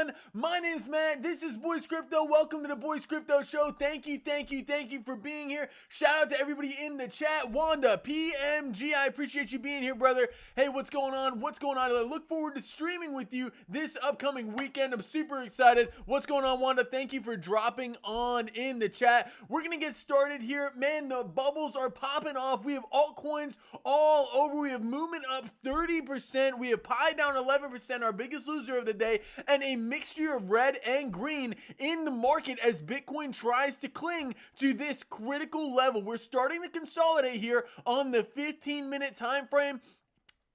everyone? My name's Matt. This is Boys Crypto. Welcome to the Boys Crypto Show. Thank you for being here. Shout out to everybody in the chat. Wanda, PMG, I appreciate you being here, brother. Hey, what's going on? I look forward to streaming with you this upcoming weekend. I'm super excited. What's going on, Wanda? Thank you for dropping on in the chat. We're going to get started here. Man, the bubbles are popping off. We have altcoins all over. We have movement up 30%. We have Pi down 11%, our biggest loser of the day, and a mixture of red and green in the market as Bitcoin tries to cling to this critical level. We're starting to consolidate here on the 15-minute time frame.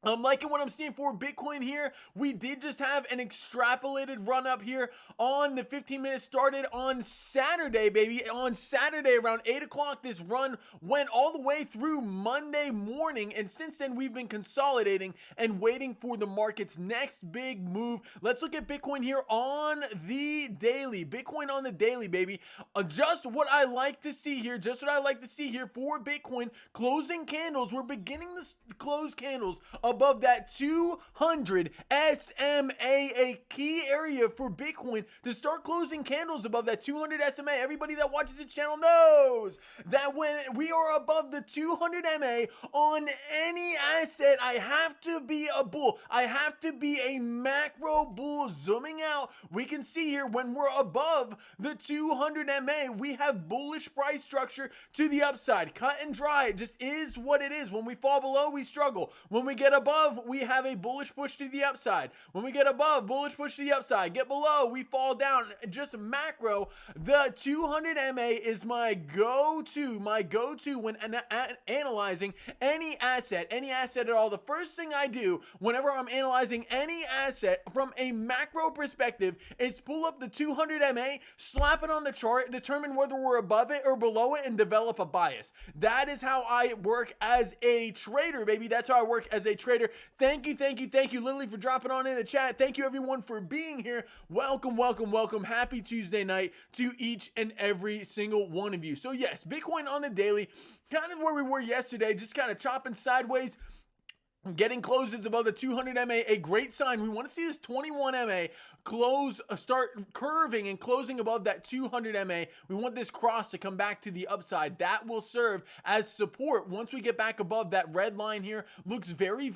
I'm liking what I'm seeing for Bitcoin here. We did just have an extrapolated run up here on the 15 minutes. Started on Saturday, baby. On Saturday around 8 o'clock, this run went all the way through Monday morning. And since then, we've been consolidating and waiting for the market's next big move. Let's look at Bitcoin here on the daily. Bitcoin on the daily, baby. Just what I like to see here. For Bitcoin. Closing candles. We're beginning to close candles above that 200 SMA, a key area for Bitcoin to start closing candles above that 200 SMA. Everybody that watches the channel knows that when we are above the 200 MA on any asset, I have to be a bull. I have to be a macro bull. Zooming out, we can see here when we're above the 200 MA, we have bullish price structure to the upside. Cut and dry. It just is what it is. When we fall below, we struggle. When we get above, we have a bullish push to the upside. When we get above, bullish push to the upside. Get below, we fall down. Just macro, the 200 MA is my go-to when analyzing any asset at all. The first thing I do whenever I'm analyzing any asset from a macro perspective is pull up the 200 MA, slap it on the chart, determine whether we're above it or below it, and develop a bias. That is how I work as a trader, baby. That's how I work as a trader. Thank you, Lily, for dropping on in the chat. Thank you, everyone, for being here. Welcome. Happy Tuesday night to each and every single one of you. So yes, Bitcoin on the daily, kind of where we were yesterday, just kind of chopping sideways. Getting closes above the 200 MA, a great sign. We want to see this 21 MA close, start curving and closing above that 200 MA. We want this cross to come back to the upside. That will serve as support. Once we get back above that red line here, looks very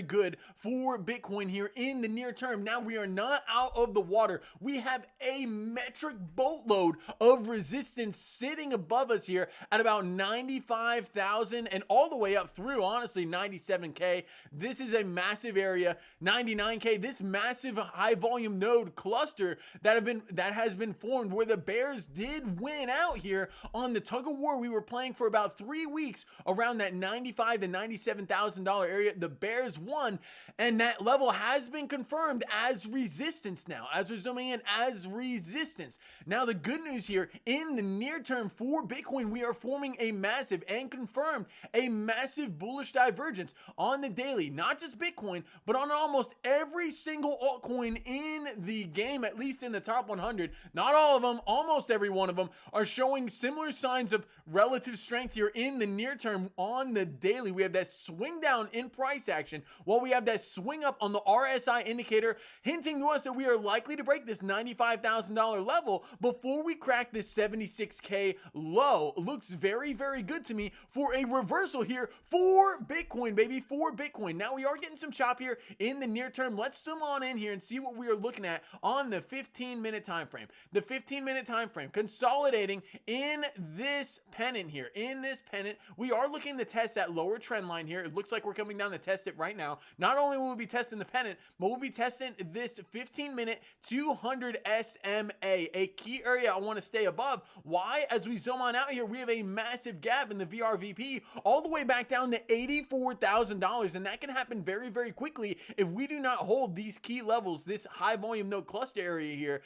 good for Bitcoin here in the near term. Now we are not out of the water. We have a metric boatload of resistance sitting above us here at about 95,000 and all the way up through, honestly, 97K. This is a massive area. 99K, this massive high volume node cluster that has been formed, where the bears did win out here on the tug of war we were playing for about 3 weeks around that $95,000 to $97,000 area. The bears won, and that level has been confirmed as resistance now, as we're zooming in, as resistance. Now the good news here, in the near term for Bitcoin, we are forming a massive and confirmed a massive bullish divergence on the daily, not just Bitcoin, but on almost every single altcoin in the game, at least in the top 100. Not all of them, almost every one of them are showing similar signs of relative strength here in the near term on the daily. We have that swing down in price action, while we have that swing up on the RSI indicator, hinting to us that we are likely to break this $95,000 level before we crack this 76K low. Looks very good to me for a reversal here for Bitcoin, baby, for Bitcoin. Now we are getting some chop here in the near term. Let's zoom on in here and see what we are looking at on the 15-minute time frame. The 15-minute time frame consolidating in this pennant here. In this pennant, we are looking to test that lower trend line here. It looks like we're coming down to test it right now. Not only will we be testing the pennant, but we'll be testing this 15-minute 200 SMA, a key area I want to stay above. Why? As we zoom on out here, we have a massive gap in the VRVP all the way back down to $84,000, and that can happen very quickly if we do not hold these key levels, this high volume node cluster area here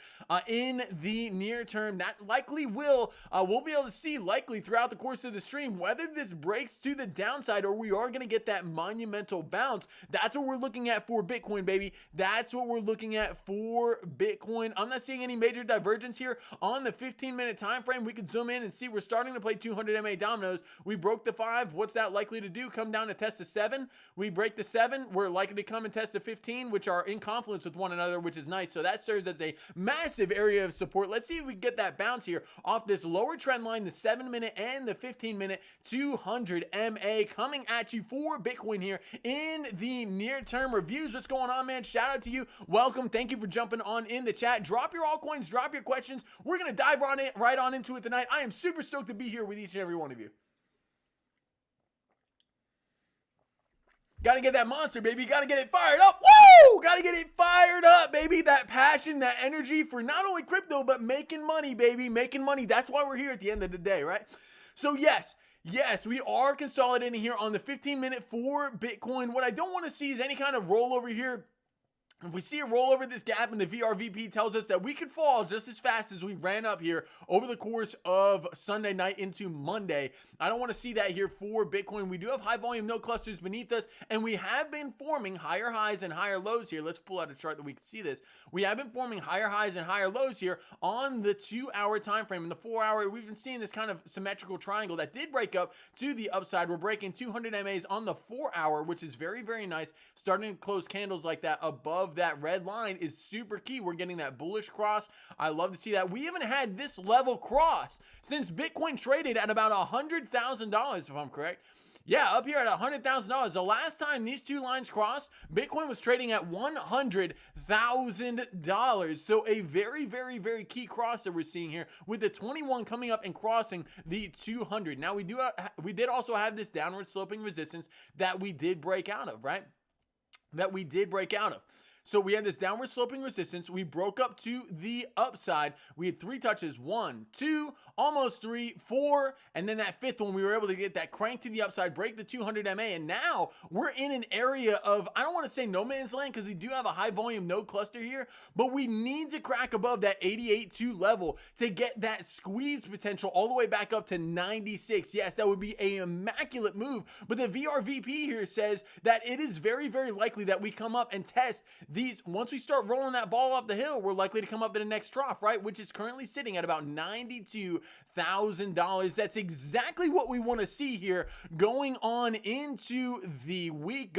in the near term. That likely we'll be able to see likely throughout the course of the stream whether this breaks to the downside or we are going to get that monumental bounce. That's what we're looking at for Bitcoin, baby. That's what we're looking at for Bitcoin. I'm not seeing any major divergence here on the 15-minute time frame. We can zoom in and see we're starting to play 200 MA dominoes. We broke the 5. What's that likely to do? Come down to test the 7. We break the 7, we're likely to come and test the 15, which are in confluence with one another, which is nice. So that serves as a massive area of support. Let's see if we get that bounce here off this lower trend line, the 7-minute and the 15-minute 200 MA coming at you for Bitcoin here in the near-term reviews. What's going on, man? Shout out to you. Welcome. Thank you for jumping on in the chat. Drop your altcoins, drop your questions. We're going to dive right on into it tonight. I am super stoked to be here with each and every one of you. Got to get that monster, baby. Got to get it fired up. Woo! Got to get it fired up, baby. That passion, that energy for not only crypto, but making money, baby. Making money. That's why we're here at the end of the day, right? So yes, we are consolidating here on the 15-minute for Bitcoin. What I don't want to see is any kind of rollover here. If we see a rollover this gap and the VRVP tells us that we could fall just as fast as we ran up here over the course of Sunday night into Monday, I don't want to see that here for Bitcoin. We do have high volume, no clusters beneath us, and we have been forming higher highs and higher lows here. Let's pull out a chart that we can see this. We have been forming higher highs and higher lows here on the 2-hour time frame. In the 4-hour, we've been seeing this kind of symmetrical triangle that did break up to the upside. We're breaking 200 MAs on the 4-hour, which is very, very nice. Starting to close candles like that above that red line is super key. We're getting that bullish cross. I love to see that. We haven't had this level cross since Bitcoin traded at about $100,000, if I'm correct. Yeah, up here at $100,000. The last time these two lines crossed, Bitcoin was trading at $100,000. So a very, very, very key cross that we're seeing here with the 21 coming up and crossing the 200. Now we did also have this downward sloping resistance that we did break out of, right? So we had this downward sloping resistance. We broke up to the upside. We had 3 touches, 1, 2, almost 3, 4, and then that 5th one, we were able to get that crank to the upside, break the 200 MA, and now we're in an area of, I don't want to say no man's land because we do have a high volume node cluster here, but we need to crack above that 88.2 level to get that squeeze potential all the way back up to 96. Yes, that would be an immaculate move, but the VRVP here says that it is very, very likely that we come up and test these. Once we start rolling that ball off the hill, we're likely to come up to the next trough, right? Which is currently sitting at about $92,000. That's exactly what we want to see here going on into the week,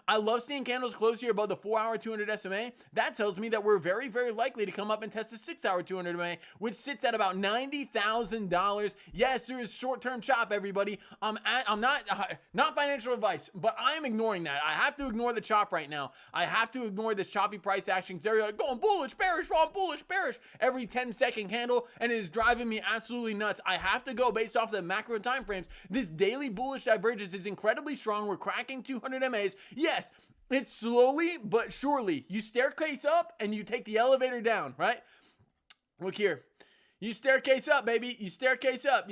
I love seeing candles close here above the 4-hour 200 SMA. That tells me that we're very, very likely to come up and test the 6-hour 200 SMA, which sits at about $90,000. Yes, there is short-term chop, everybody. I'm not financial advice, but I'm ignoring that. I have to ignore the chop right now. I have to ignore this choppy price action. They're like going bullish, bearish, wrong, bullish, bearish every 10-second candle, and it is driving me absolutely nuts. I have to go based off the macro time frames. This daily bullish divergence is incredibly strong. We're cracking 200 MAs. Yes, it's slowly but surely. You staircase up and you take the elevator down, right? Look here. You staircase up, baby. You staircase up,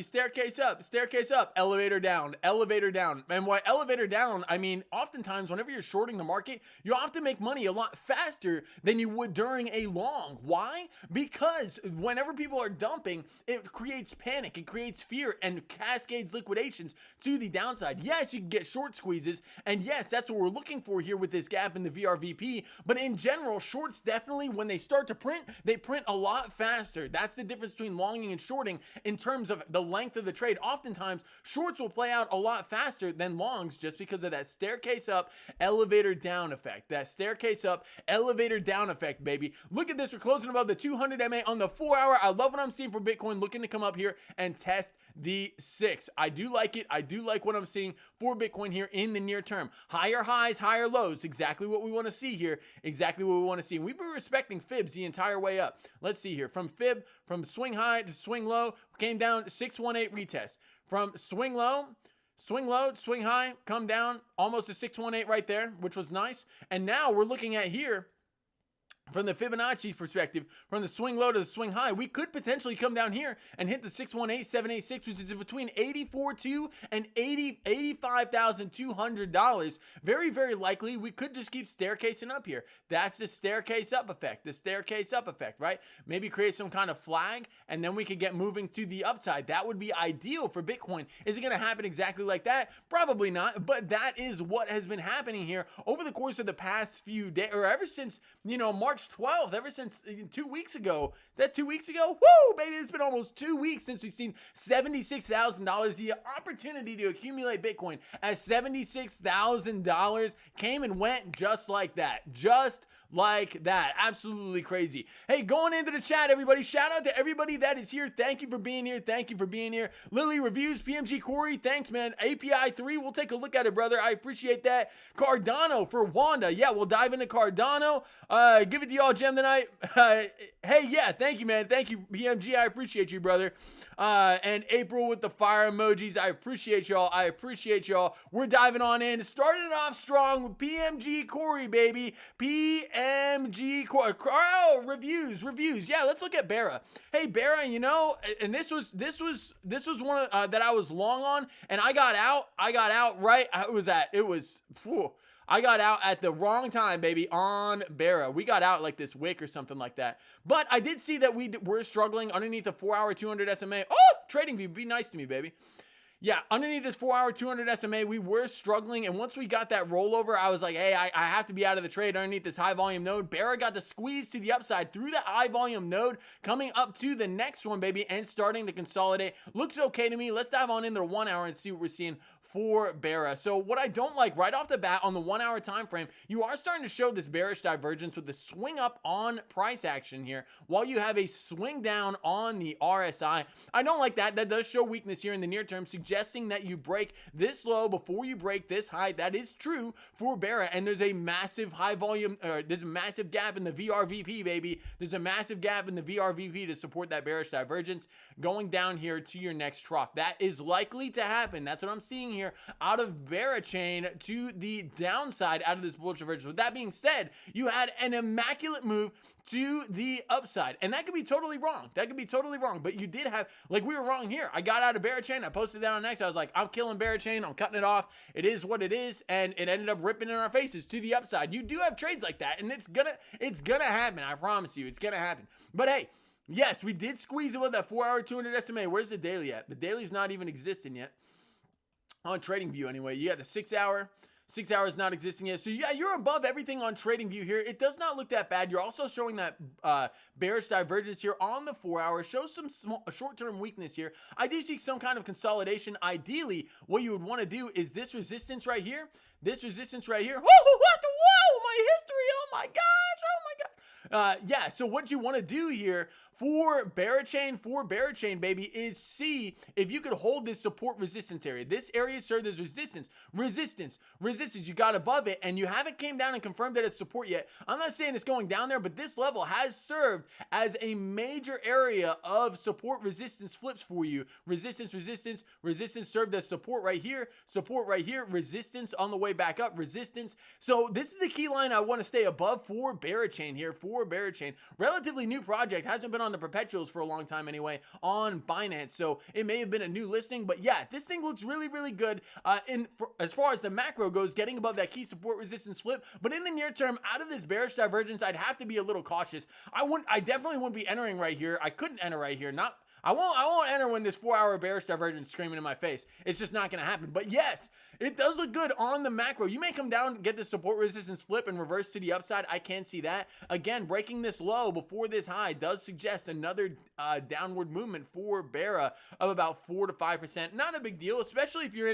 elevator down. And by elevator down, I mean, oftentimes whenever you're shorting the market, you have to make money a lot faster than you would during a long. Why? Because whenever people are dumping, it creates panic, it creates fear, and cascades liquidations to the downside. Yes, you can get short squeezes, and yes, that's what we're looking for here with this gap in the VRVP, but in general, shorts definitely, when they start to print, they print a lot faster. That's the difference between longing and shorting in terms of the length of the trade. Oftentimes, shorts will play out a lot faster than longs just because of that staircase up, elevator down effect. That staircase up, elevator down effect, baby. Look at this. We're closing above the 200 MA on the 4-hour. I love what I'm seeing for Bitcoin looking to come up here and test the 6. I do like it. I do like what I'm seeing for Bitcoin here in the near term. Higher highs, higher lows. Exactly what we want to see here. Exactly what we want to see. And we've been respecting fibs the entire way up. Let's see here. From swing high to swing low, came down 618 retest. From swing low, swing high, come down almost to 618 right there, which was nice. And now we're looking at here, from the Fibonacci perspective, from the swing low to the swing high, we could potentially come down here and hit the 618,786, which is between $84,200 and $85,200. Very, very likely we could just keep staircasing up here. That's the staircase up effect. Right? Maybe create some kind of flag, and then we could get moving to the upside. That would be ideal for Bitcoin. Is it going to happen exactly like that? Probably not, but that is what has been happening here over the course of the past few days, or ever since, March March 12th, ever since 2 weeks ago. That 2 weeks ago? Woo, baby, it's been almost 2 weeks since we've seen $76,000. The opportunity to accumulate Bitcoin at $76,000 came and went just like that. Just like that. Absolutely crazy. Hey, going into the chat, everybody, shout out to everybody that is here. Thank you for being here. Thank you for being here. Lily Reviews, PMG Corey, thanks, man. API 3, we'll take a look at it, brother. I appreciate that. Cardano for Wanda. Yeah, we'll dive into Cardano. Give it to y'all, Gem, tonight. Hey, yeah, thank you, man. Thank you, PMG. I appreciate you, brother. And April with the fire emojis. I appreciate y'all. I appreciate y'all. We're diving on in. Starting off strong with PMG Corey, baby. PMG Corey. Oh, reviews. Yeah, let's look at Bera. Hey, Bera, you know, and this was one that I was long on, and I got out right. I got out at the wrong time, baby, on Bera. We got out like this wick or something like that. But I did see that we're struggling underneath the 4-hour 200 SMA. Oh, trading view, be nice to me, baby. Yeah, underneath this 4-hour 200 SMA, we were struggling. And once we got that rollover, I was like, hey, I have to be out of the trade underneath this high volume node. Bera got the squeeze to the upside through the high volume node, coming up to the next one, baby, and starting to consolidate. Looks okay to me. Let's dive on into the 1 hour and see what we're seeing for Bera. So what I don't like right off the bat on the 1 hour time frame, you are starting to show this bearish divergence with the swing up on price action here while you have a swing down on the RSI. I don't like that. That does show weakness here in the near term, suggesting that you break this low before you break this high. That is true for Bera, and there's a massive high volume, there's a massive gap in the VRVP, baby. There's a massive gap in the VRVP to support that bearish divergence going down here to your next trough. That is likely to happen. That's what I'm seeing here out of Bera chain to the downside out of this bullish divergence. With that being said, you had an immaculate move to the upside, and that could be totally wrong. But you did have, like, we were wrong here. I got out of Bera chain. I posted that on X. I was like, I'm killing Bera chain. I'm cutting it off. It is what it is, and it ended up ripping in our faces to the upside. You do have trades like that, and it's gonna happen. I promise you, it's gonna happen. But hey, yes, we did squeeze it with that 4-hour 200 SMA. Where's the daily at? The daily's not even existing yet. On Trading View anyway. You got the 6 hour. 6 hours not existing yet. So yeah, you're above everything on Trading View here. It does not look that bad. You're also showing that bearish divergence here on the 4 hour. Shows some short-term weakness here. I do see some kind of consolidation. Ideally, what you would want to do is this resistance right here. This resistance right here. Whoa, what the, whoa, my history. Oh my gosh. Oh my God. Yeah, so what you want to do here for Bera chain, baby, is see if you could hold this support resistance area. This area served as resistance. You got above it, and you haven't came down and confirmed that it's support yet. I'm not saying it's going down there, but this level has served as a major area of support resistance flips for you. Resistance served as support right here, resistance on the way back up, resistance. So this is the key line I want to stay above for Bera chain here, Relatively new project, hasn't been on the perpetuals for a long time anyway on Binance, so it may have been a new listing, but yeah, this thing looks really, really good as far as the macro goes, getting above that key support resistance flip. But in the near term, out of this bearish divergence, I'd have to be a little cautious. I definitely wouldn't be entering right here. I couldn't enter right here. I won't enter when this 4-hour bearish divergence is screaming in my face. It's just not going to happen. But yes, it does look good on the macro. You may come down, get the support resistance flip and reverse to the upside. I can see that. Again, breaking this low before this high does suggest another downward movement for Bera of about 4 to 5%. Not a big deal, especially if you're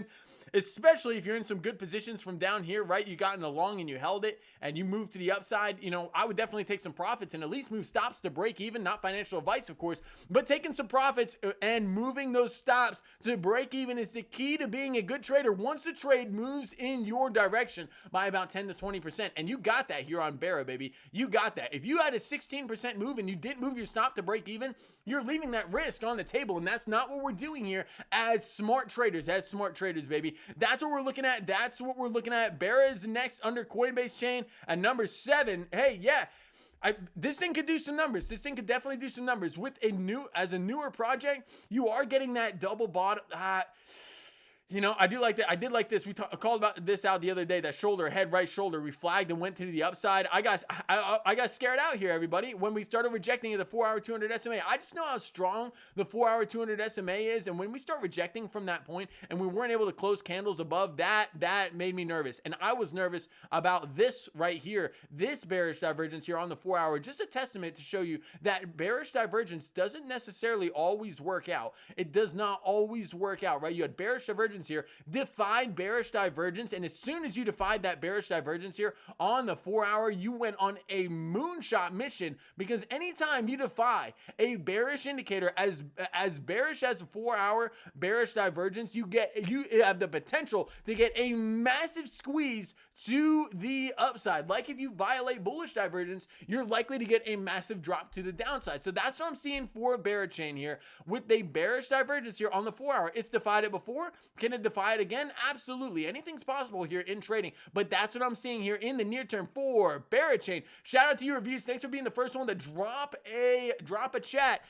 in some good positions from down here, right? You got in the long and you held it and you moved to the upside. You know, I would definitely take some profits and at least move stops to break even. Not financial advice, of course, but taking some profits and moving those stops to break even is the key to being a good trader. Once the trade moves in your direction by about 10 to 20%, and you got that here on Bera, baby. You got that. If you had a 16% move and you didn't move your stop to break even, you're leaving that risk on the table, and that's not what we're doing here as smart traders, baby. That's what we're looking at. Bera is next under Coinbase chain at number 7. Hey, yeah. This thing could do some numbers. This thing could definitely do some numbers. With a newer project, you are getting that double bottom. You know, I do like that. I did like this. We called about this out the other day. That shoulder, head, right shoulder, we flagged and went to the upside. I got scared out here, everybody. When we started rejecting the 4-hour 200 SMA, I just know how strong the 4-hour 200 SMA is. And when we start rejecting from that point and we weren't able to close candles above that, that made me nervous. And I was nervous about this right here, this bearish divergence here on the 4-hour. Just a testament to show you that bearish divergence doesn't necessarily always work out. It does not always work out, right? You had bearish divergence here, defied bearish divergence, and as soon as you defied that bearish divergence here on the 4-hour, you went on a moonshot mission, because anytime you defy a bearish indicator as bearish as a 4-hour bearish divergence, you have the potential to get a massive squeeze to the upside. Like if you violate bullish divergence, you're likely to get a massive drop to the downside. So that's what I'm seeing for a bear chain here with a bearish divergence here on the 4-hour. It's defied it before. Can it defy it again? Absolutely. Anything's possible here in trading, but that's what I'm seeing here in the near term for bear chain. Shout out to your reviews. Thanks for being the first one to drop a chat,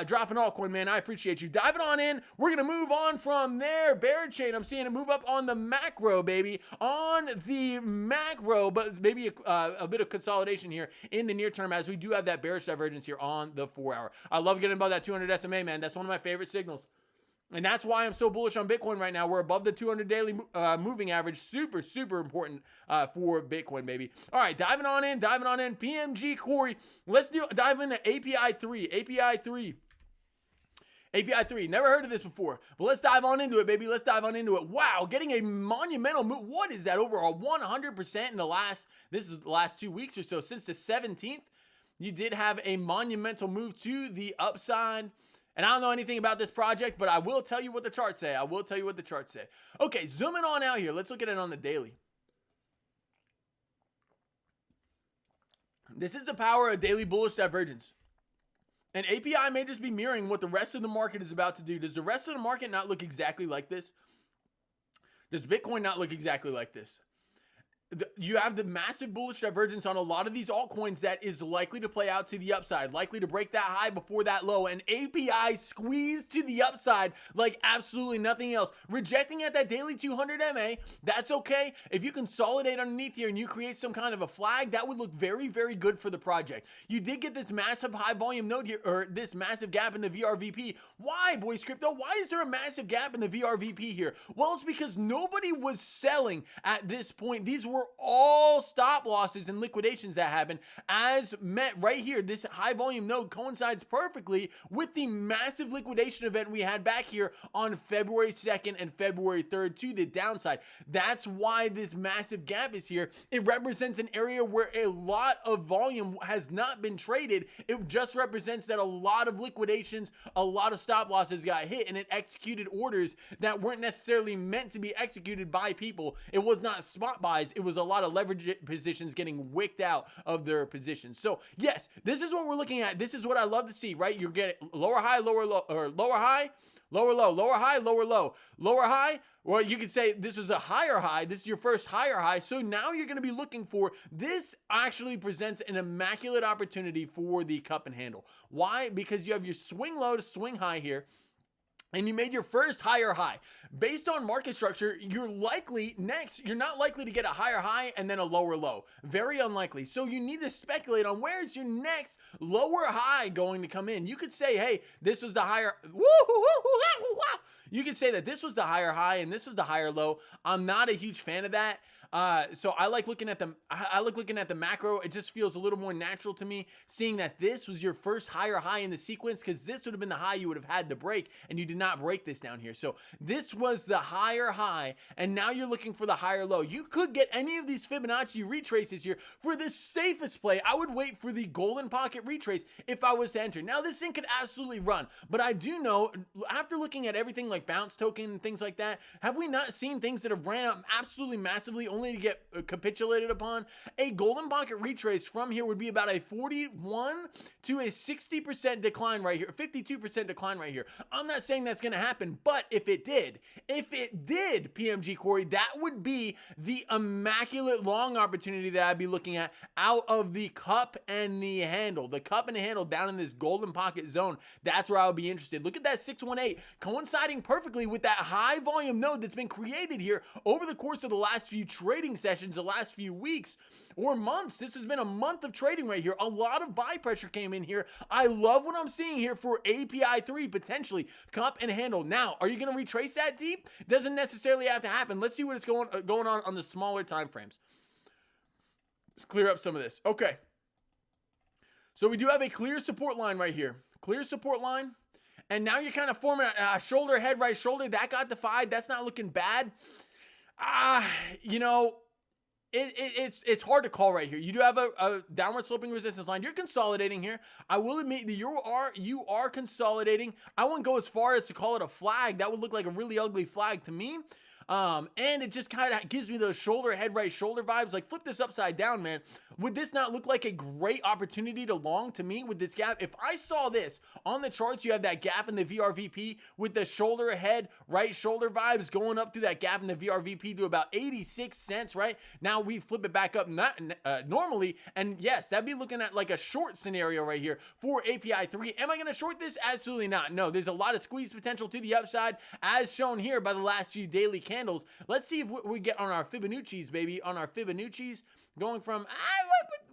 drop an altcoin, man. I appreciate you. Diving on in. We're going to move on from there. Bear chain. I'm seeing it move up on the macro, baby. On the macro, but maybe a bit of consolidation here in the near term as we do have that bearish divergence here on the 4-hour. I love getting above that 200 SMA, man. That's one of my favorite signals. And that's why I'm so bullish on Bitcoin right now. We're above the 200 daily moving average. Super, super important for Bitcoin, baby. All right, diving on in. PMG Corey. Let's dive into API 3. API 3, never heard of this before, but let's dive on into it, baby. Let's dive on into it. Wow, getting a monumental move. What is that? Over a 100% in this is the last 2 weeks or so. Since the 17th, you did have a monumental move to the upside. And I don't know anything about this project, but I will tell you what the charts say. Okay, zooming on out here. Let's look at it on the daily. This is the power of daily bullish divergence. And API may just be mirroring what the rest of the market is about to do. Does the rest of the market not look exactly like this? Does Bitcoin not look exactly like this? You have the massive bullish divergence on a lot of these altcoins that is likely to play out to the upside, likely to break that high before that low, and API squeezed to the upside like absolutely nothing else. Rejecting at that daily 200 MA, that's okay. If you consolidate underneath here and you create some kind of a flag, that would look very, very good for the project. You did get this massive high volume node here, or this massive gap in the VRVP. Why, Boys Crypto? Why is there a massive gap in the VRVP here? Well, it's because nobody was selling at this point. These were all stop losses and liquidations that happened, as met right here. This high volume node coincides perfectly with the massive liquidation event we had back here on February 2nd and February 3rd to the downside. That's why this massive gap is here. It represents an area where a lot of volume has not been traded. It just represents that a lot of liquidations, a lot of stop losses got hit, and it executed orders that weren't necessarily meant to be executed by people. It was not spot buys. It was a lot of leverage positions getting wicked out of their positions. So yes, this is what we're looking at. This is what I love to see, right? You're getting lower high, lower low, or lower high, lower low, lower high, lower low, lower high. Or you could say this is a higher high. This is your first higher high. So now you're going to be looking for, this actually presents an immaculate opportunity for the cup and handle. Why? Because you have your swing low to swing high here, and you made your first higher high. Based on market structure, you're not likely to get a higher high and then a lower low. Very unlikely. So you need to speculate on where is your next lower high going to come in. You could say, hey, this was the higher, you could say that this was the higher high and this was the higher low. I'm not a huge fan of that. So I like looking at the macro. It just feels a little more natural to me, seeing that this was your first higher high in the sequence, because this would have been the high you would have had to break, and you did not break this down here. So this was the higher high, and now you're looking for the higher low. You could get any of these Fibonacci retraces here. For the safest play, I would wait for the golden pocket retrace if I was to enter. Now this thing could absolutely run, but I do know, after looking at everything like bounce token and things like that, have we not seen things that have ran up absolutely massively only to get capitulated upon. A golden pocket retrace from here would be about a 41 to a 60% decline right here, 52% decline right here. I'm not saying that's going to happen, but if it did, PMG Corey, that would be the immaculate long opportunity that I'd be looking at out of the cup and the handle. The cup and the handle down in this golden pocket zone, that's where I would be interested. Look at that 618 coinciding perfectly with that high volume node that's been created here over the course of the last few trading sessions, the last few weeks or months. This has been a month of trading right here. A lot of buy pressure came in here. I love what I'm seeing here for API 3, potentially cup and handle. Now, are you going to retrace that deep? Doesn't necessarily have to happen. Let's see what is going on the smaller time frames. Let's clear up some of this. Okay. So we do have a clear support line right here. Clear support line. And now you're kind of forming a shoulder, head, right shoulder. That got defied. That's not looking bad. You know, it's hard to call right here. You do have a downward sloping resistance line. You're consolidating here. I will admit that you are consolidating. I wouldn't go as far as to call it a flag. That would look like a really ugly flag to me. And it just kind of gives me those shoulder, head, right shoulder vibes. Like, flip this upside down, man. Would this not look like a great opportunity to long to me with this gap? If I saw this on the charts, you have that gap in the VRVP with the shoulder, head, right shoulder vibes going up through that gap in the VRVP to about 86 cents, right? Now we flip it back up normally, and yes, that'd be looking at like a short scenario right here for API 3. Am I going to short this? Absolutely not. No, there's a lot of squeeze potential to the upside as shown here by the last few daily candles. Let's see if we get on our Fibonacci's, baby, on our Fibonacci's, going from,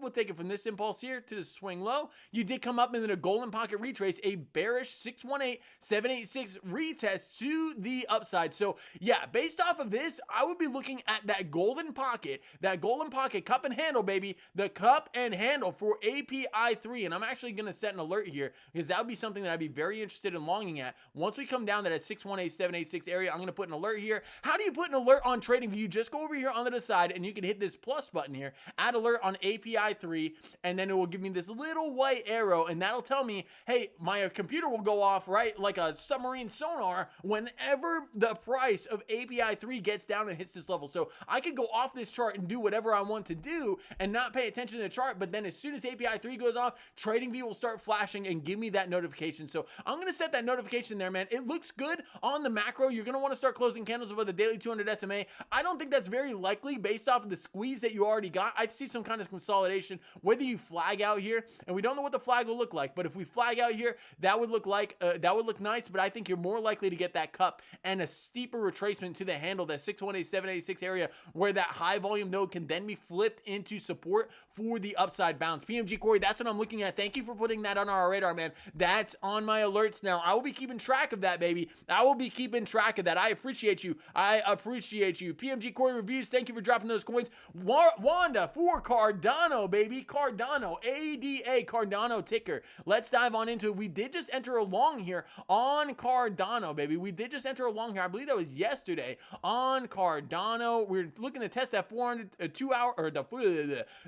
we'll take it from this impulse here to the swing low. You did come up into the golden pocket retrace, a bearish 618, 786 retest to the upside. So yeah, based off of this, I would be looking at that golden pocket cup and handle, baby, the cup and handle for API 3. And I'm actually going to set an alert here because that would be something that I'd be very interested in longing at. Once we come down to that 618, 786 area, I'm going to put an alert here. How do you put an alert on TradingView? Just go over here on the side and you can hit this plus button here, add alert on API 3, and then it will give me this little white arrow, and that'll tell me, hey, my computer will go off, right, like a submarine sonar whenever the price of API 3 gets down and hits this level. So I could go off this chart and do whatever I want to do and not pay attention to the chart, but then as soon as API 3 goes off, TradingView will start flashing and give me that notification. So I'm going to set that notification there, man. It looks good on the macro. You're going to want to start closing candles above the daily 200 SMA. I don't think that's very likely based off of the squeeze that you already got. I see some kind of consolidation, whether you flag out here, and we don't know what the flag will look like, but if we flag out here, that would look like that would look nice. But I think you're more likely to get that cup and a steeper retracement to the handle, that 618, 786 area, where that high volume node can then be flipped into support for the upside bounce. PMG Corey, that's what I'm looking at. Thank you for putting that on our radar, man. That's on my alerts now. I will be keeping track of that, baby. I will be keeping track of that. I appreciate you. I appreciate you. PMG Corey Reviews, thank you for dropping those coins. Wanda for Cardano, baby. Cardano, ADA, Cardano ticker. Let's dive on into it. We did just enter a long here on Cardano, baby. We did just enter a long here. I believe that was yesterday on Cardano. We're looking to test that 2-hour or the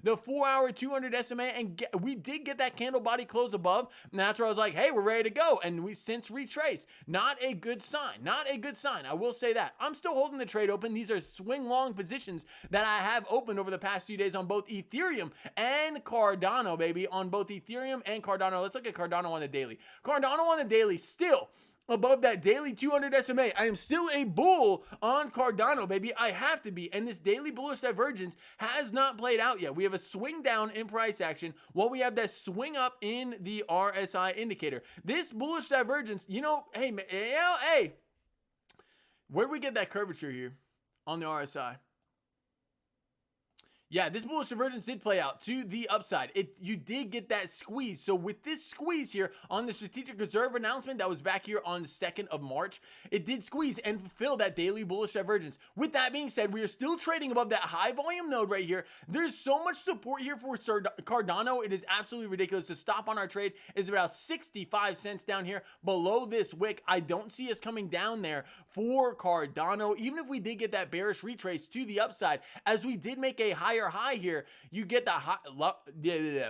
4-hour 200 SMA, and we did get that candle body close above. And that's where I was like, hey, we're ready to go. And we since retraced. Not a good sign. Not a good sign. I will say that. I'm still holding the trade open. These are swing long positions that I have opened over the past few days on both Ethereum and Cardano, baby. On both Ethereum and Cardano. Let's look at Cardano on the daily. Cardano on the daily still above that daily 200 SMA. I am still a bull on Cardano, baby. I have to be. And this daily bullish divergence has not played out yet. We have a swing down in price action while we have that swing up in the RSI indicator. This bullish divergence, you know, hey, where do we get that curvature here on the RSI? Yeah, this bullish divergence did play out to the upside. You did get that squeeze. So with this squeeze here on the strategic reserve announcement that was back here on the 2nd of March, it did squeeze and fulfill that daily bullish divergence. With that being said, we are still trading above that high volume node right here. There's so much support here for Cardano. It is absolutely ridiculous. The stop on our trade is about 65 cents down here below this wick. I don't see us coming down there for Cardano, even if we did get that bearish retrace to the upside, as we did make a higher higher high here, you get the high,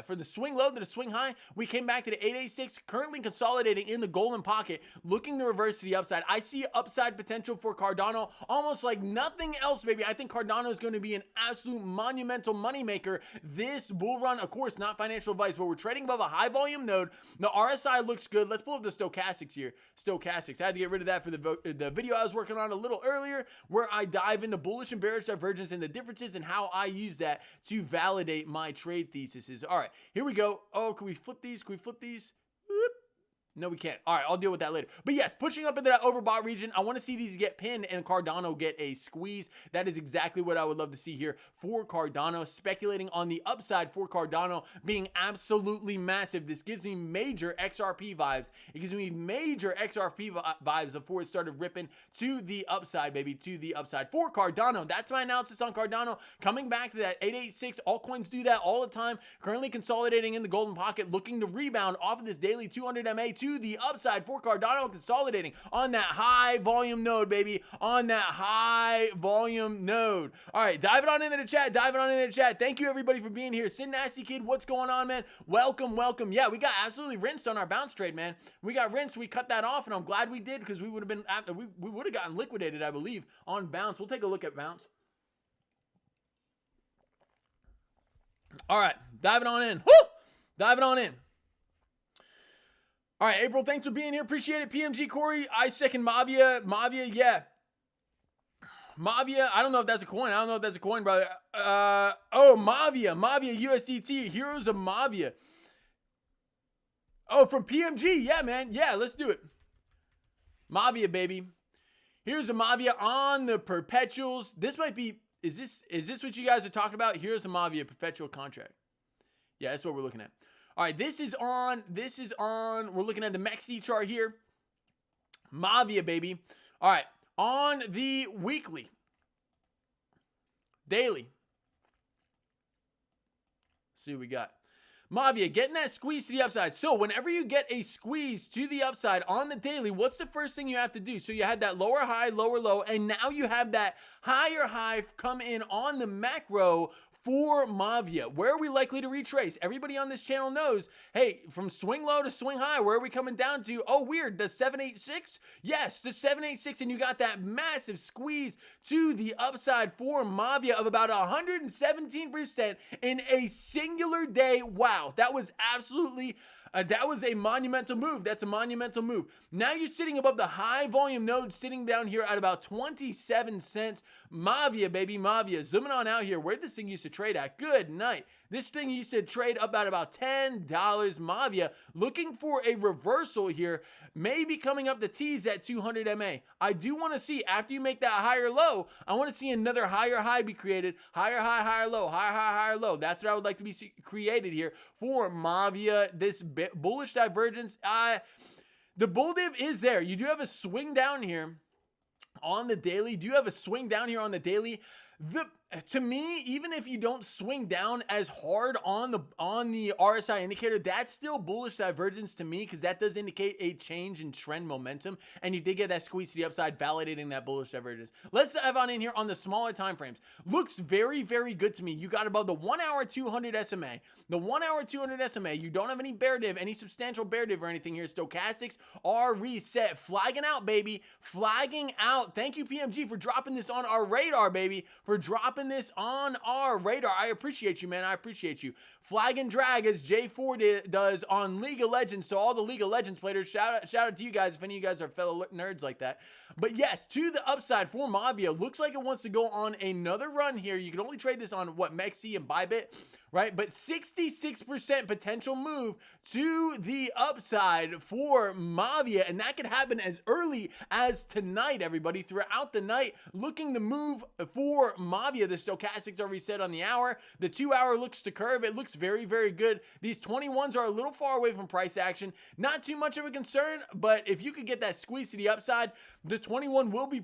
for the swing low to the swing high, we came back to the 886, currently consolidating in the golden pocket, looking to reverse to the upside. I see upside potential for Cardano almost like nothing else, baby. I think Cardano is going to be an absolute monumental moneymaker this bull run. Of course, not financial advice, but we're trading above a high volume node. The RSI looks good. Let's pull up the stochastics here. Stochastics. I had to get rid of that for the video I was working on a little earlier, where I dive into bullish and bearish divergence and the differences and how I use that to validate my trade theses. All right, here we go. Oh, can we flip these? Can we flip these? Whoop. No, we can't. All right, I'll deal with that later. But yes, pushing up into that overbought region, I want to see these get pinned and Cardano get a squeeze. That is exactly what I would love to see here for Cardano. Speculating on the upside for Cardano being absolutely massive. This gives me major XRP vibes. It gives me major XRP vibes before it started ripping to the upside, baby, to the upside for Cardano. That's my analysis on Cardano. Coming back to that 886, altcoins do that all the time. Currently consolidating in the golden pocket, looking to rebound off of this daily 200 MA to the upside for Cardano, consolidating on that high volume node, baby, on that high volume node. All right, diving on into the chat, Thank you, everybody, for being here. Sin Nasty Kid, what's going on, man? Welcome. Yeah, we got absolutely rinsed on our bounce trade, man. We got rinsed. We cut that off, and I'm glad we did, because we would have been, we would have gotten liquidated, I believe, on bounce. We'll take a look at bounce. All right, diving on in. Woo! Diving on in. All right, April, thanks for being here. Appreciate it. PMG Corey, I second Mavia. Yeah. Mavia, I don't know if that's a coin. Brother. Oh, Mavia USDT, Heroes of Mavia. Oh, from PMG. Yeah, man. Yeah, let's do it. Mavia, baby. Here's a Mavia on the perpetuals. This might be, is this what you guys are talking about? Here's a Mavia perpetual contract. Yeah, that's what we're looking at. All right, this is on, we're looking at the MEXC chart here. Mavia, baby. All right, on the weekly, daily. Let's see what we got. Mavia, getting that squeeze to the upside. So whenever you get a squeeze to the upside on the daily, what's the first thing you have to do? So you had that lower high, lower low, and now you have that higher high come in on the macro for Mavia. Where are we likely to retrace? Everybody on this channel knows, hey, from swing low to swing high, where are we coming down to? Oh, weird, the 786? Yes, the 786, and you got that massive squeeze to the upside for Mavia of about 117% in a singular day. Wow, that was absolutely that was a monumental move. That's a monumental move. Now you're sitting above the high volume node, sitting down here at about 27 cents. Mavia, baby, Mavia. Zooming on out here. Where'd this thing used to trade at? Good night. This thing used to trade up at about $10. Mavia looking for a reversal here. Maybe coming up to tease at 200 MA. I do want to see, after you make that higher low, I want to see another higher high be created. Higher high, higher low, higher high, higher low. That's what I would like to be created here for Mavia. This bullish divergence. The bull div is there. You do have a swing down here on the daily. To me, even if you don't swing down as hard on the RSI indicator, that's still bullish divergence to me, because that does indicate a change in trend momentum, and you did get that squeeze to the upside, validating that bullish divergence. Let's dive on in here on the smaller time frames. Looks very, very good to me. You got above the 1 hour 200 SMA. The 1 hour 200 SMA, you don't have any bear div, any substantial bear div or anything here. Stochastics are reset. Flagging out, baby. Flagging out. Thank you, PMG, for dropping this on our radar, baby. For dropping this on our radar. I appreciate you, man. I appreciate you. Flag and drag, as J4 does on League of Legends. To all the League of Legends players, shout out to you guys if any of you guys are fellow nerds like that. But yes, to the upside for Mavia. Looks like it wants to go on another run here. You can only trade this on, what, MEXC and Bybit, right? But 66% potential move to the upside for Mavia, and that could happen as early as tonight, everybody. Throughout the night, looking to move for Mavia. The stochastics are reset on the hour. The 2 hour looks to curve. It looks very, very good. These 21s are a little far away from price action. Not too much of a concern, but if you could get that squeeze to the upside, the 21 will be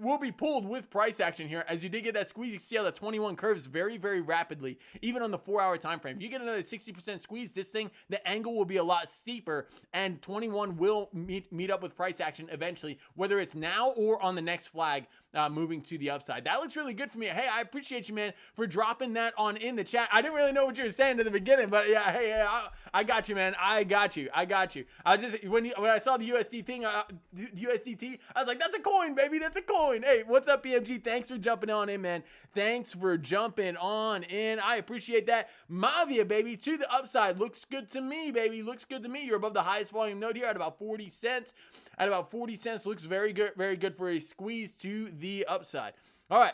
will be pulled with price action here, as you did get that squeeze. You see how the 21 curves very, very rapidly, even on the 4-hour time frame. If you get another 60% squeeze, this thing, the angle will be a lot steeper, and 21 will meet up with price action eventually, whether it's now or on the next flag, moving to the upside. That looks really good for me. Hey, I appreciate you, man, for dropping that on in the chat. I didn't really know what you were saying at the beginning, but yeah, hey, I got you, man. I got you. I just, when I saw the USD thing, USDT, I was like, that's a coin, baby. That's a coin. Hey, what's up, BMG? Thanks for jumping on in, man. Thanks for jumping on in. I appreciate that. Mavia, baby, to the upside. Looks good to me, baby. Looks good to me. You're above the highest volume node here at about 40 cents. At about 40 cents, looks very good for a squeeze to the upside. All right.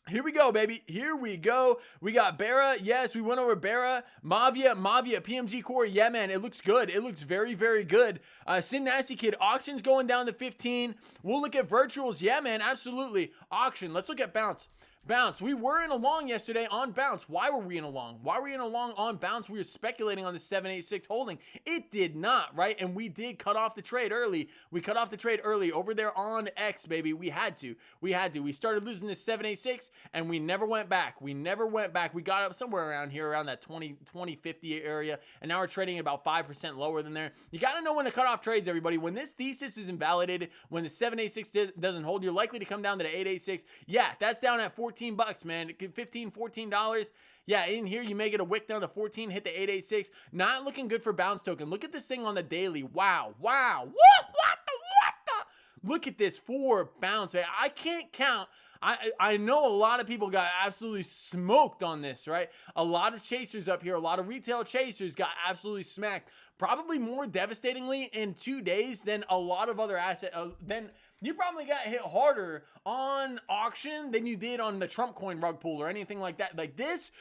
Here we go, baby. Here we go. We got Bera. Yes, we went over Bera. Mavia, PMG Core. Yeah, man, it looks good. It looks very, very good. Sin Nasty Kid. Auctions going down to 15. We'll look at virtuals. Yeah, man, absolutely. Auction. Let's look at bounce. Bounce. We were in a long yesterday on bounce. Why were we in a long? Why were we in a long on bounce? We were speculating on the 786 holding. It did not, right? And we did cut off the trade early. We cut off the trade early over there on X, baby. We had to. We started losing this 786 and we never went back. We got up somewhere around here, around that 2050 area. And now we're trading at about 5% lower than there. You got to know when to cut off trades, everybody. When this thesis is invalidated, when the 786 doesn't hold, you're likely to come down to the 886. Yeah, that's down at 14 bucks, man. $14. Yeah, in here you may get a wick down to 14, hit the 886. Not looking good for bounce token. Look at this thing on the daily. Wow. What the? Look at this for bounce, man. I can't count. I know a lot of people got absolutely smoked on this, right? A lot of chasers up here, a lot of retail chasers got absolutely smacked. Probably more devastatingly in 2 days than a lot of other assets. Then you probably got hit harder on auction than you did on the Trump coin rug pull or anything like that. Like this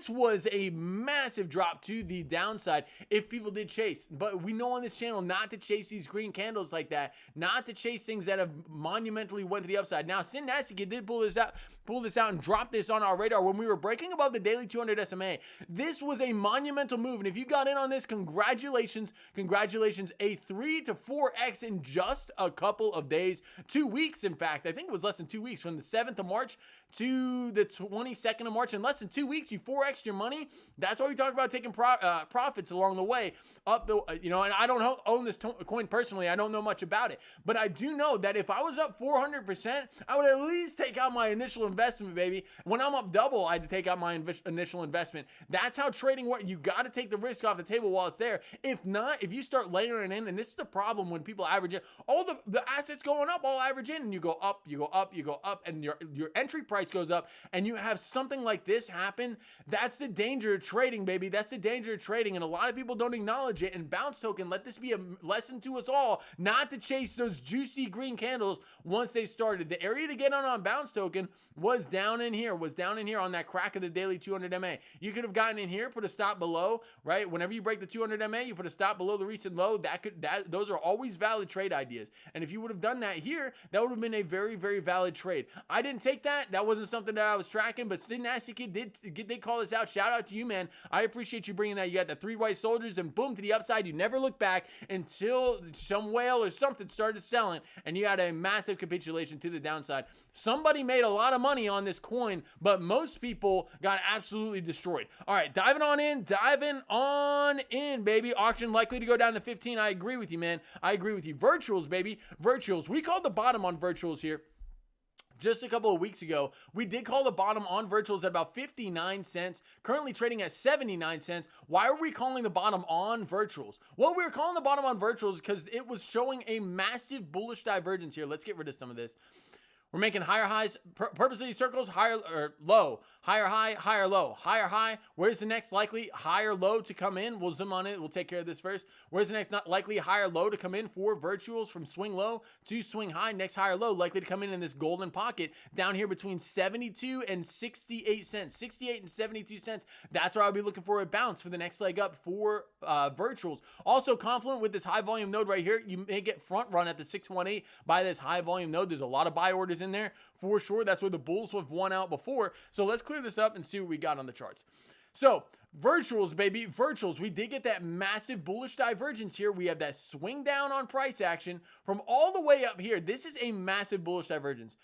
was a massive drop to the downside if people did chase. But we know on this channel not to chase these green candles like that, not to chase things that have monumentally went to the upside. Now, Sin Nasty Kid did pull this out and drop this on our radar when we were breaking above the daily 200 SMA. This was a monumental move, and if you got in on this, congratulations. A 3 to 4x in just a couple of days. 2 weeks, in fact. I think it was less than 2 weeks, from the 7th of March to the 22nd of March. In less than 2 weeks, you 4x your money. That's why we talk about taking profits along the way up the, and I don't own this coin personally. I don't know much about it, but I do know that if I was up 400%, I would at least take out my initial investment, baby. When I'm up double, I had to take out my initial investment. That's how trading works. You got to take the risk off the table while it's there. If not, if you start layering in, and this is the problem when people average in, all the assets going up, all average in, and you go up, and your entry price goes up, and you have something like this happen. That's the danger of trading, baby. That's the danger of trading, and a lot of people don't acknowledge it. And bounce token, let this be a lesson to us all, not to chase those juicy green candles once they've started. The area to get on bounce token was down in here, on that crack of the daily 200 MA. You could have gotten in here, put a stop below, right? Whenever you break the 200 MA, you put a stop below the recent low. Those are always valid trade ideas. And if you would have done that here, that would have been a very, very valid trade. I didn't take that. That wasn't something that I was tracking, but Sin Nasty Kid did call this out. Shout out to you, man. I appreciate you bringing that. You got the 3 white soldiers, and boom, to the upside. You never look back until some whale or something started selling, and you had a massive capitulation to the downside. Somebody made a lot of money on this coin, but most people got absolutely destroyed. All right, diving on in, baby. Auction likely to go down to 15. I agree with you, man. I agree with you. Virtuals, baby. Virtuals. We called the bottom on virtuals here just a couple of weeks ago. We did call the bottom on virtuals at about 59 cents, currently trading at 79 cents. Why are we calling the bottom on virtuals? Well, we were calling the bottom on virtuals because it was showing a massive bullish divergence here. Let's get rid of some of this. We're making higher highs, purposely circles, higher or low, higher high, higher low, higher high. Where's the next likely higher low to come in? We'll zoom on it. We'll take care of this first. Where's the next not likely higher low to come in for virtuals from swing low to swing high? Next higher low likely to come in this golden pocket down here between 72 and 68 cents, 68 and 72 cents. That's where I'll be looking for a bounce for the next leg up for virtuals. Also confluent with this high volume node right here. You may get front run at the 618 by this high volume node. There's a lot of buy orders in there for sure. That's where the bulls have won out before. So let's clear this up and see what we got on the charts. So virtuals, baby, virtuals. We did get that massive bullish divergence here. We have that swing down on price action from all the way up here. This is a massive bullish divergence.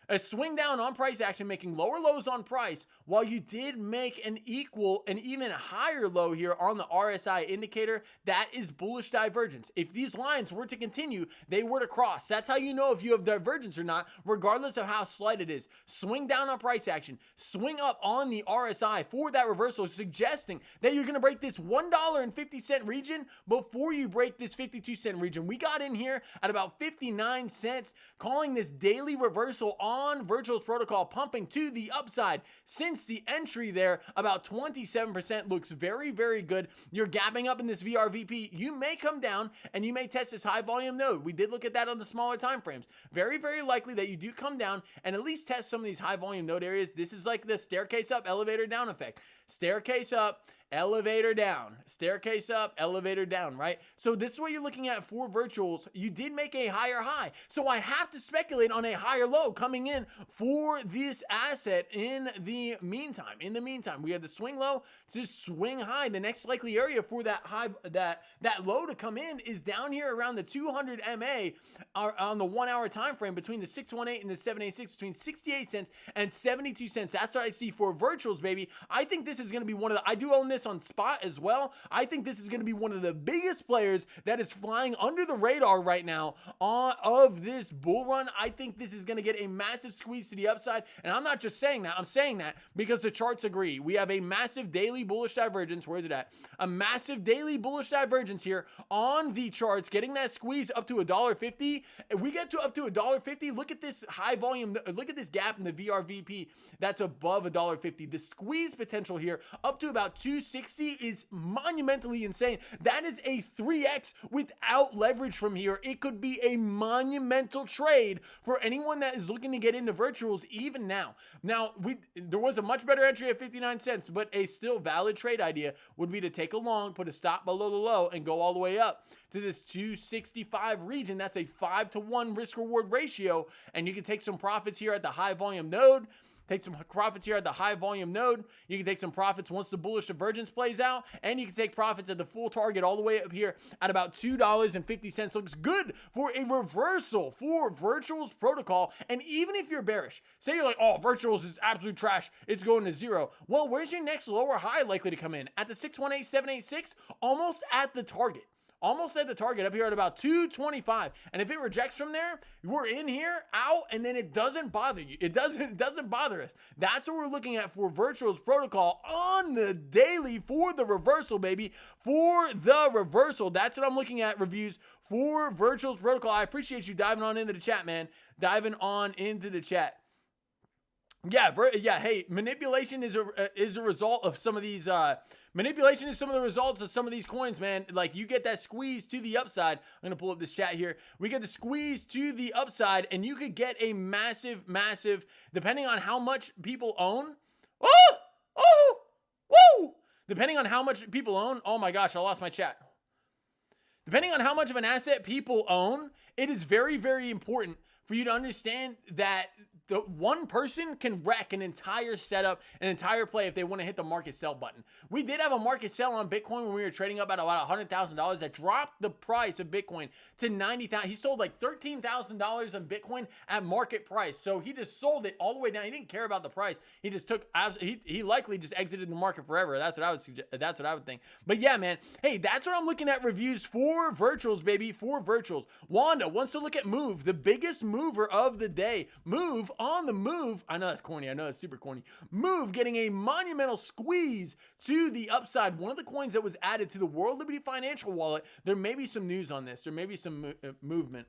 A swing down on price action, making lower lows on price, while you did make an equal and even higher low here on the RSI indicator. That is bullish divergence. If these lines were to continue, they were to cross. That's how you know if you have divergence or not, regardless of how slight it is. Swing down on price action, swing up on the RSI for that reversal, suggesting that you're going to break this $1.50 region before you break this 52-cent region. We got in here at about 59 cents, calling this daily reversal on Virtuals protocol, pumping to the upside since the entry there. About 27% looks very, very good. You're gapping up in this VRVP. You may come down and you may test this high volume node. We did look at that on the smaller time frames. Very, very likely that you do come down and at least test some of these high volume node areas. This is like the staircase up, elevator down effect. Staircase up, elevator down, staircase up, elevator down, right? So this is what you're looking at for virtuals. You did make a higher high. So I have to speculate on a higher low coming in for this asset in the meantime. In the meantime, we have the swing low to swing high. The next likely area for that high, that low to come in is down here around the 200 MA on the 1 hour time frame between the 618 and the 786, between 68 cents and 72 cents. That's what I see for virtuals, baby. I think this is going to be one of the, I do own this on spot as well. I think this is going to be one of the biggest players that is flying under the radar right now of this bull run. I think this is going to get a massive squeeze to the upside, and I'm not just saying that. I'm saying that because the charts agree. We have a massive daily bullish divergence. Where is it at? A massive daily bullish divergence here on the charts, getting that squeeze up to $1.50. If we get to up to $1.50, look at this high volume. Look at this gap in the VRVP that's above $1.50. The squeeze potential here up to about 260 is monumentally insane. That is a 3x without leverage from here. It could be a monumental trade for anyone that is looking to get into virtuals even now. Now, there was a much better entry at 59 cents, but a still valid trade idea would be to take a long, put a stop below the low, and go all the way up to this 265 region. That's a 5-to-1 risk reward ratio, and you can take some profits here at the high volume node. Take some profits here at the high volume node. You can take some profits once the bullish divergence plays out, and you can take profits at the full target all the way up here at about $2.50. Looks good for a reversal for virtuals protocol. And even if you're bearish, say you're like, oh, virtuals is absolute trash, it's going to zero. Well, where's your next lower high likely to come in? At the 618, 786, almost at the target. Almost at the target up here at about 225. And if it rejects from there, we're in here, out, and then it doesn't bother you. It doesn't bother us. That's what we're looking at for virtuals protocol on the daily for the reversal, baby. For the reversal. That's what I'm looking at, reviews for virtuals protocol. I appreciate you diving on into the chat, man. Diving on into the chat. Yeah, hey, manipulation is a result of some of these manipulation is some of the results of some of these coins, man. Like, you get that squeeze to the upside. I'm gonna pull up this chat here. We get the squeeze to the upside, and you could get a massive, depending on how much people own. Woo! Depending on how much people own. Oh my gosh, I lost my chat. Depending on how much of an asset people own, it is very, very important for you to understand that the one person can wreck an entire setup, an entire play if they want to hit the market sell button. We did have a market sell on Bitcoin when we were trading up at about $100,000. That dropped the price of Bitcoin to $90,000. He sold like $13,000 on Bitcoin at market price. So he just sold it all the way down. He didn't care about the price. He just took, he likely just exited the market forever. That's what I would suggest. That's what I would think. But yeah, man, hey, that's what I'm looking at reviews for virtuals, baby, for virtuals. Wanda wants to look at Move, the biggest mover of the day. Move on the move. I know that's corny. I know it's super corny. Move getting a monumental squeeze to the upside. One of the coins that was added to the World Liberty Financial Wallet. There may be some news on this. There may be some movement.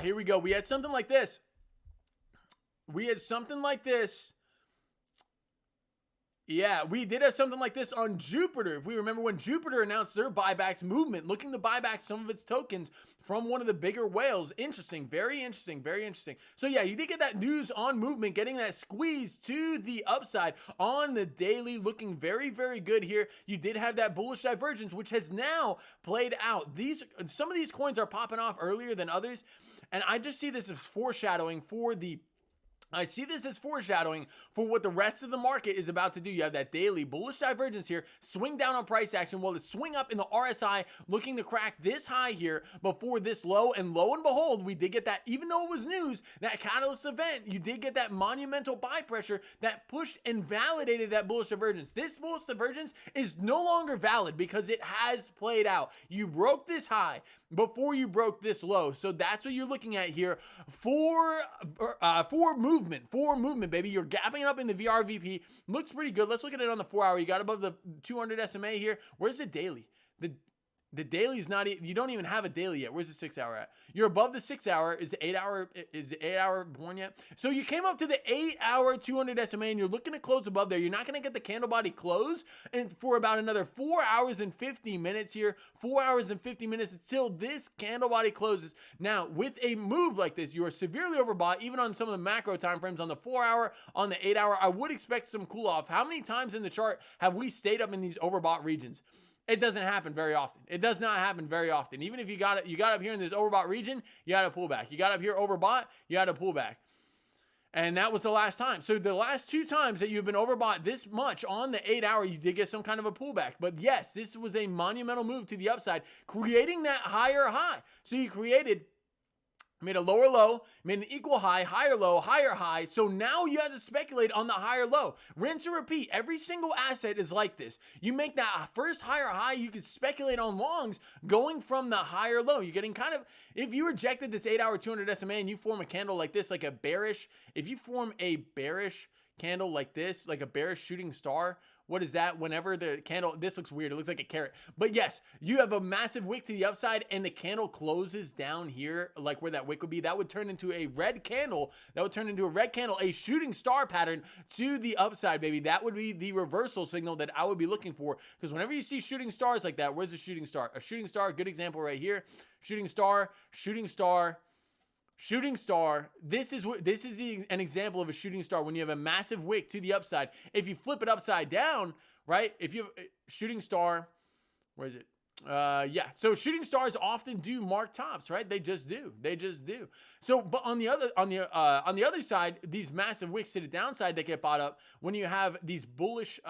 Here we go. We had something like this. Yeah, we did have something like this on Jupiter. If we remember when Jupiter announced their buybacks movement, looking to buy back some of its tokens from one of the bigger whales. Interesting, very interesting, very interesting. So yeah, you did get that news on movement, getting that squeeze to the upside on the daily, looking very, very good here. You did have that bullish divergence, which has now played out. Some of these coins are popping off earlier than others, and I just see this as foreshadowing for what the rest of the market is about to do. You have that daily bullish divergence here, swing down on price action, while the swing up in the RSI looking to crack this high here before this low. And lo and behold, we did get that, even though it was news, that catalyst event, you did get that monumental buy pressure that pushed and validated that bullish divergence. This bullish divergence is no longer valid because it has played out. You broke this high before you broke this low. So that's what you're looking at here for movement, baby. You're gapping up in the VRVP. Looks pretty good. Let's look at it on the 4 hour. You got above the 200 SMA here. Where's the daily? The daily is not, you don't even have a daily yet. Where's the 6 hour at? You're above the 6 hour. Is the 8 hour born yet? So you came up to the 8 hour 200 SMA and you're looking to close above there. You're not going to get the candle body close and for about another 4 hours and 50 minutes here. 4 hours and 50 minutes until this candle body closes. Now, with a move like this, you are severely overbought, even on some of the macro time frames on the 4 hour, on the 8 hour. I would expect some cool off. How many times in the chart have we stayed up in these overbought regions? It doesn't happen very often. It does not happen very often. Even if you got up here in this overbought region, you got to pull back. You got up here overbought, you got to pull back. And that was the last time. So the last 2 times that you've been overbought this much on the 8 hour, you did get some kind of a pullback. But yes, this was a monumental move to the upside, creating that higher high. So you made a lower low, made an equal high, higher low, higher high. So now you have to speculate on the higher low. Rinse and repeat. Every single asset is like this. You make that first higher high, you can speculate on longs going from the higher low. You're getting kind of, if you rejected this 8 hour 200 SMA and you form a candle like this, like a bearish, if you form a bearish candle like this, like a bearish shooting star, what is that? Whenever the candle, this looks weird. It looks like a carrot. But yes, you have a massive wick to the upside and the candle closes down here, like where that wick would be. That would turn into a red candle. A shooting star pattern to the upside, baby. That would be the reversal signal that I would be looking for. Because whenever you see shooting stars like that, where's the shooting star? A shooting star, good example right here. Shooting star, shooting star, shooting star. This is an example of a shooting star when you have a massive wick to the upside. If you flip it upside down, right? If you have shooting star, where is it? Yeah. So shooting stars often do mark tops, right? They just do. So, but on the other side, these massive wicks to the downside that get bought up when you have these bullish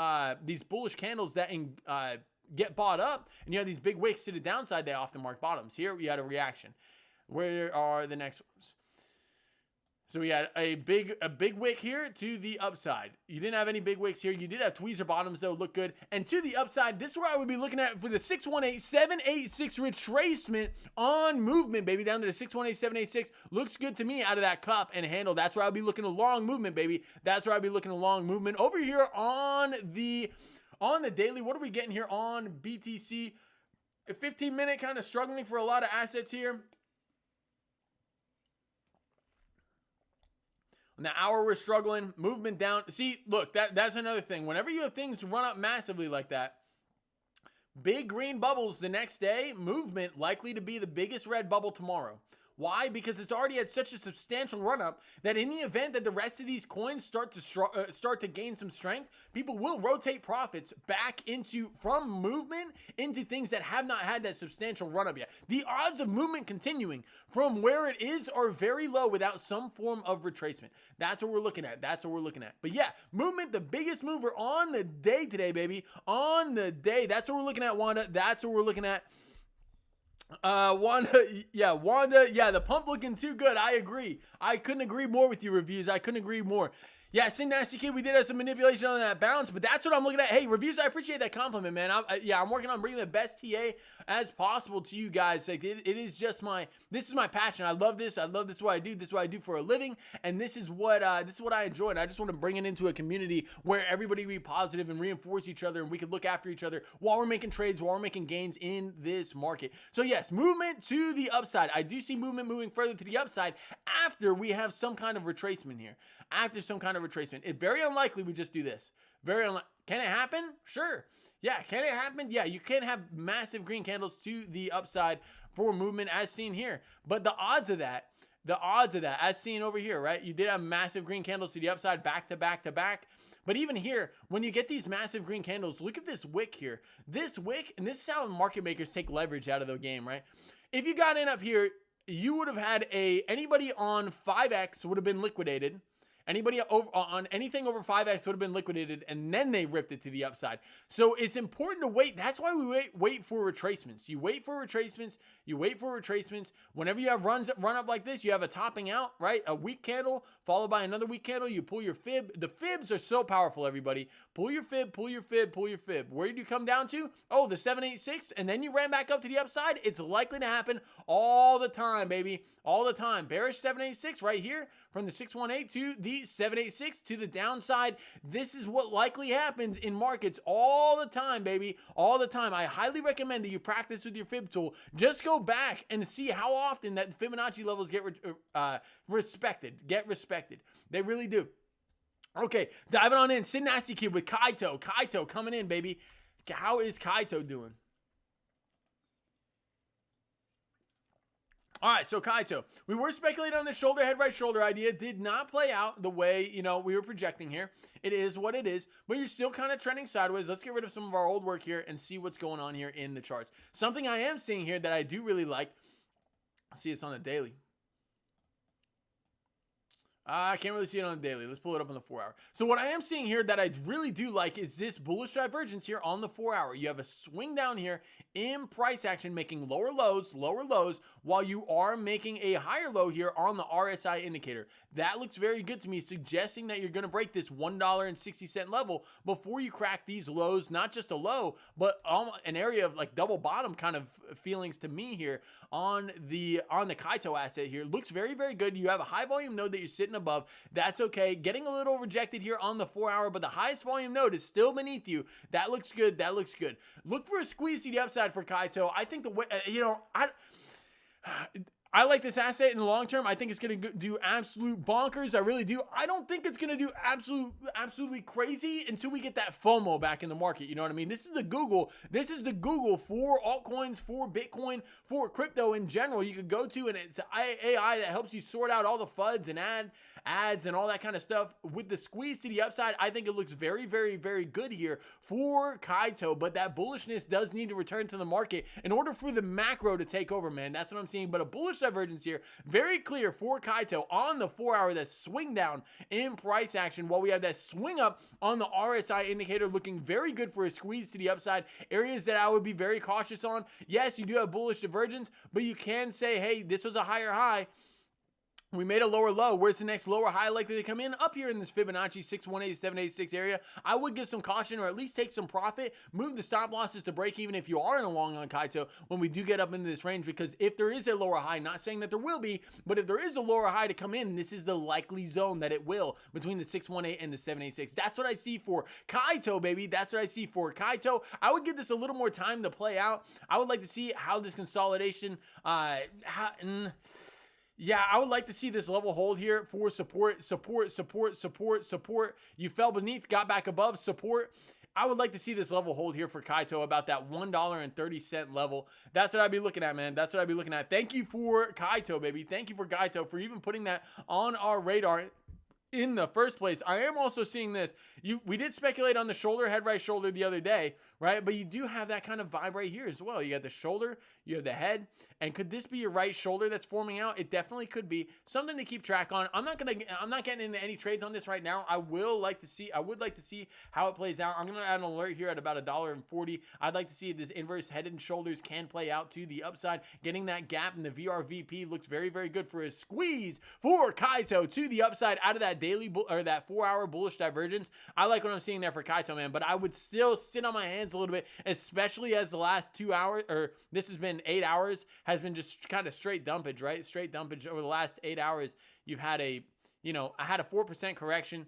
candles that get bought up, and you have these big wicks to the downside, they often mark bottoms. Here we had a reaction. Where are the next ones? So we had a big wick here to the upside. You didn't have any big wicks here. You did have tweezer bottoms though, look good. And to the upside, this is where I would be looking at for the 618786 retracement on movement, baby, down to the 618786. Looks good to me out of that cup and handle. That's where I'll be looking at long movement, baby. That's where I'll be looking at long movement. Over here on the daily, what are we getting here on BTC? A 15-minute kind of struggling for a lot of assets here. On the hour, we're struggling. Movement down. See, look, that's another thing. Whenever you have things run up massively like that, big green bubbles the next day, movement likely to be the biggest red bubble tomorrow. Why? Because it's already had such a substantial run-up that in the event that the rest of these coins start to gain some strength, people will rotate profits back from movement into things that have not had that substantial run-up yet. The odds of movement continuing from where it is are very low without some form of retracement. That's what we're looking at. But yeah, movement, the biggest mover on the day today, baby. On the day. That's what we're looking at, Wanda. That's what we're looking at. Wanda, the pump looking too good. I agree. I couldn't agree more with you, Reviews. I couldn't agree more. Yeah, Sin Nasty Kid, we did have some manipulation on that bounce, but that's what I'm looking at. Hey, Reviews, I appreciate that compliment, man. I'm working on bringing the best TA as possible to you guys. Like, it is just this is my passion. I love this. This is what I do. This is what I do for a living, and this is what I enjoy. And I just want to bring it into a community where everybody be positive and reinforce each other, and we can look after each other while we're making trades, while we're making gains in this market. So yes, movement to the upside. I do see movement moving further to the upside after we have some kind of retracement here. After some kind of retracement. It's very unlikely we just do this. Very unlikely. Can it happen? Sure. Yeah, can it happen? Yeah, you can have massive green candles to the upside for movement as seen here. But the odds of that, as seen over here, right? You did have massive green candles to the upside back to back to back. But even here, when you get these massive green candles, look at this wick here. This wick, and this is how market makers take leverage out of the game, right? If you got in up here, you would have had anybody on 5X would have been liquidated. Anybody on anything over 5X would have been liquidated, and then they ripped it to the upside. So it's important to wait. That's why we wait for retracements. You wait for retracements. You wait for retracements. Whenever you have run up like this, you have a topping out, right? A weak candle followed by another weak candle. You pull your fib. The fibs are so powerful, everybody. Pull your fib, pull your fib, pull your fib. Where did you come down to? Oh, the 786, and then you ran back up to the upside. It's likely to happen all the time, baby. All the time. Bearish 786 right here from the 618 to the 786 to the downside. This is what likely happens in markets all the time, baby. All the time. I highly recommend that you practice with your fib tool. Just go back and see how often that Fibonacci levels get respected. Get respected. They really do. Okay, diving on in. Sid Nasty Kid with Kaito. Kaito coming in, baby. How is Kaito doing? All right, so Kaito, we were speculating on the shoulder, head, right shoulder idea. Did not play out the way, we were projecting here. It is what it is, but you're still kind of trending sideways. Let's get rid of some of our old work here and see what's going on here in the charts. Something I am seeing here that I do really like. See, it's on the daily. I can't really see it on the daily. Let's pull it up on the 4 hour. So what I am seeing here that I really do like is this bullish divergence here on the 4 hour. You have a swing down here in price action, making lower lows, while you are making a higher low here on the RSI indicator. That looks very good to me, suggesting that you're going to break this $1.60 level before you crack these lows. Not just a low, but an area of like double bottom kind of feelings to me here on the Kaito asset here. Looks very, very good. You have a high volume node that you're sitting above. That's okay. Getting a little rejected here on the 4 hour, but the highest volume node is still beneath you. That looks good. That looks good. Look for a squeeze to the upside for Kaito. I think the way, I like this asset in the long term. I think it's going to do absolute bonkers. I really do. I don't think it's going to do absolutely crazy until we get that FOMO back in the market. You know what I mean? This is the Google. This is the Google for altcoins, for Bitcoin, for crypto in general. You could go to, and it's AI that helps you sort out all the FUDs and ads and all that kind of stuff. With the squeeze to the upside, I think it looks very, very, very good here for Kaito. But that bullishness does need to return to the market in order for the macro to take over, man. That's what I'm seeing. But a bullish divergence here, very clear for Kaito on the 4 hour. That swing down in price action, while we have that swing up on the RSI indicator, looking very good for a squeeze to the upside. Areas that I would be very cautious on. Yes, you do have bullish divergence, but you can say, hey, this was a higher high. We made a lower low. Where's the next lower high likely to come in? Up here in this Fibonacci 618, 786 area. I would give some caution, or at least take some profit. Move the stop losses to break even if you are in a long on Kaito when we do get up into this range, because if there is a lower high, not saying that there will be, but if there is a lower high to come in, this is the likely zone that it will between the 618 and the 786. That's what I see for Kaito, baby. That's what I see for Kaito. I would give this a little more time to play out. I would like to see how this consolidation, yeah, I would like to see this level hold here for support. You fell beneath, got back above support. I would like to see this level hold here for Kaito, about that $1.30 level. That's what I'd be looking at, man. That's what I'd be looking at. Thank you for Kaito, baby. Thank you for Kaito for even putting that on our radar in the first place. I am also seeing this. We did speculate on the shoulder, head, right shoulder the other day, right? But you do have that kind of vibe right here as well. You got the shoulder, you have the head, and could this be your right shoulder that's forming out? It definitely could be. Something to keep track on. I'm not getting into any trades on this right now. I would like to see how it plays out. I'm gonna add an alert here at about $1.40. I'd like to see if this inverse head and shoulders can play out to the upside. Getting that gap in the VRVP looks very, very good for a squeeze for Kaito to the upside out of that daily or that 4 hour bullish divergence. I like what I'm seeing there for Kaito, man, but I would still sit on my hands a little bit, especially as the last 2 hours, or this has been 8 hours, has been just kind of straight dumpage, right? Straight dumpage over the last 8 hours. You've had I had a 4% correction.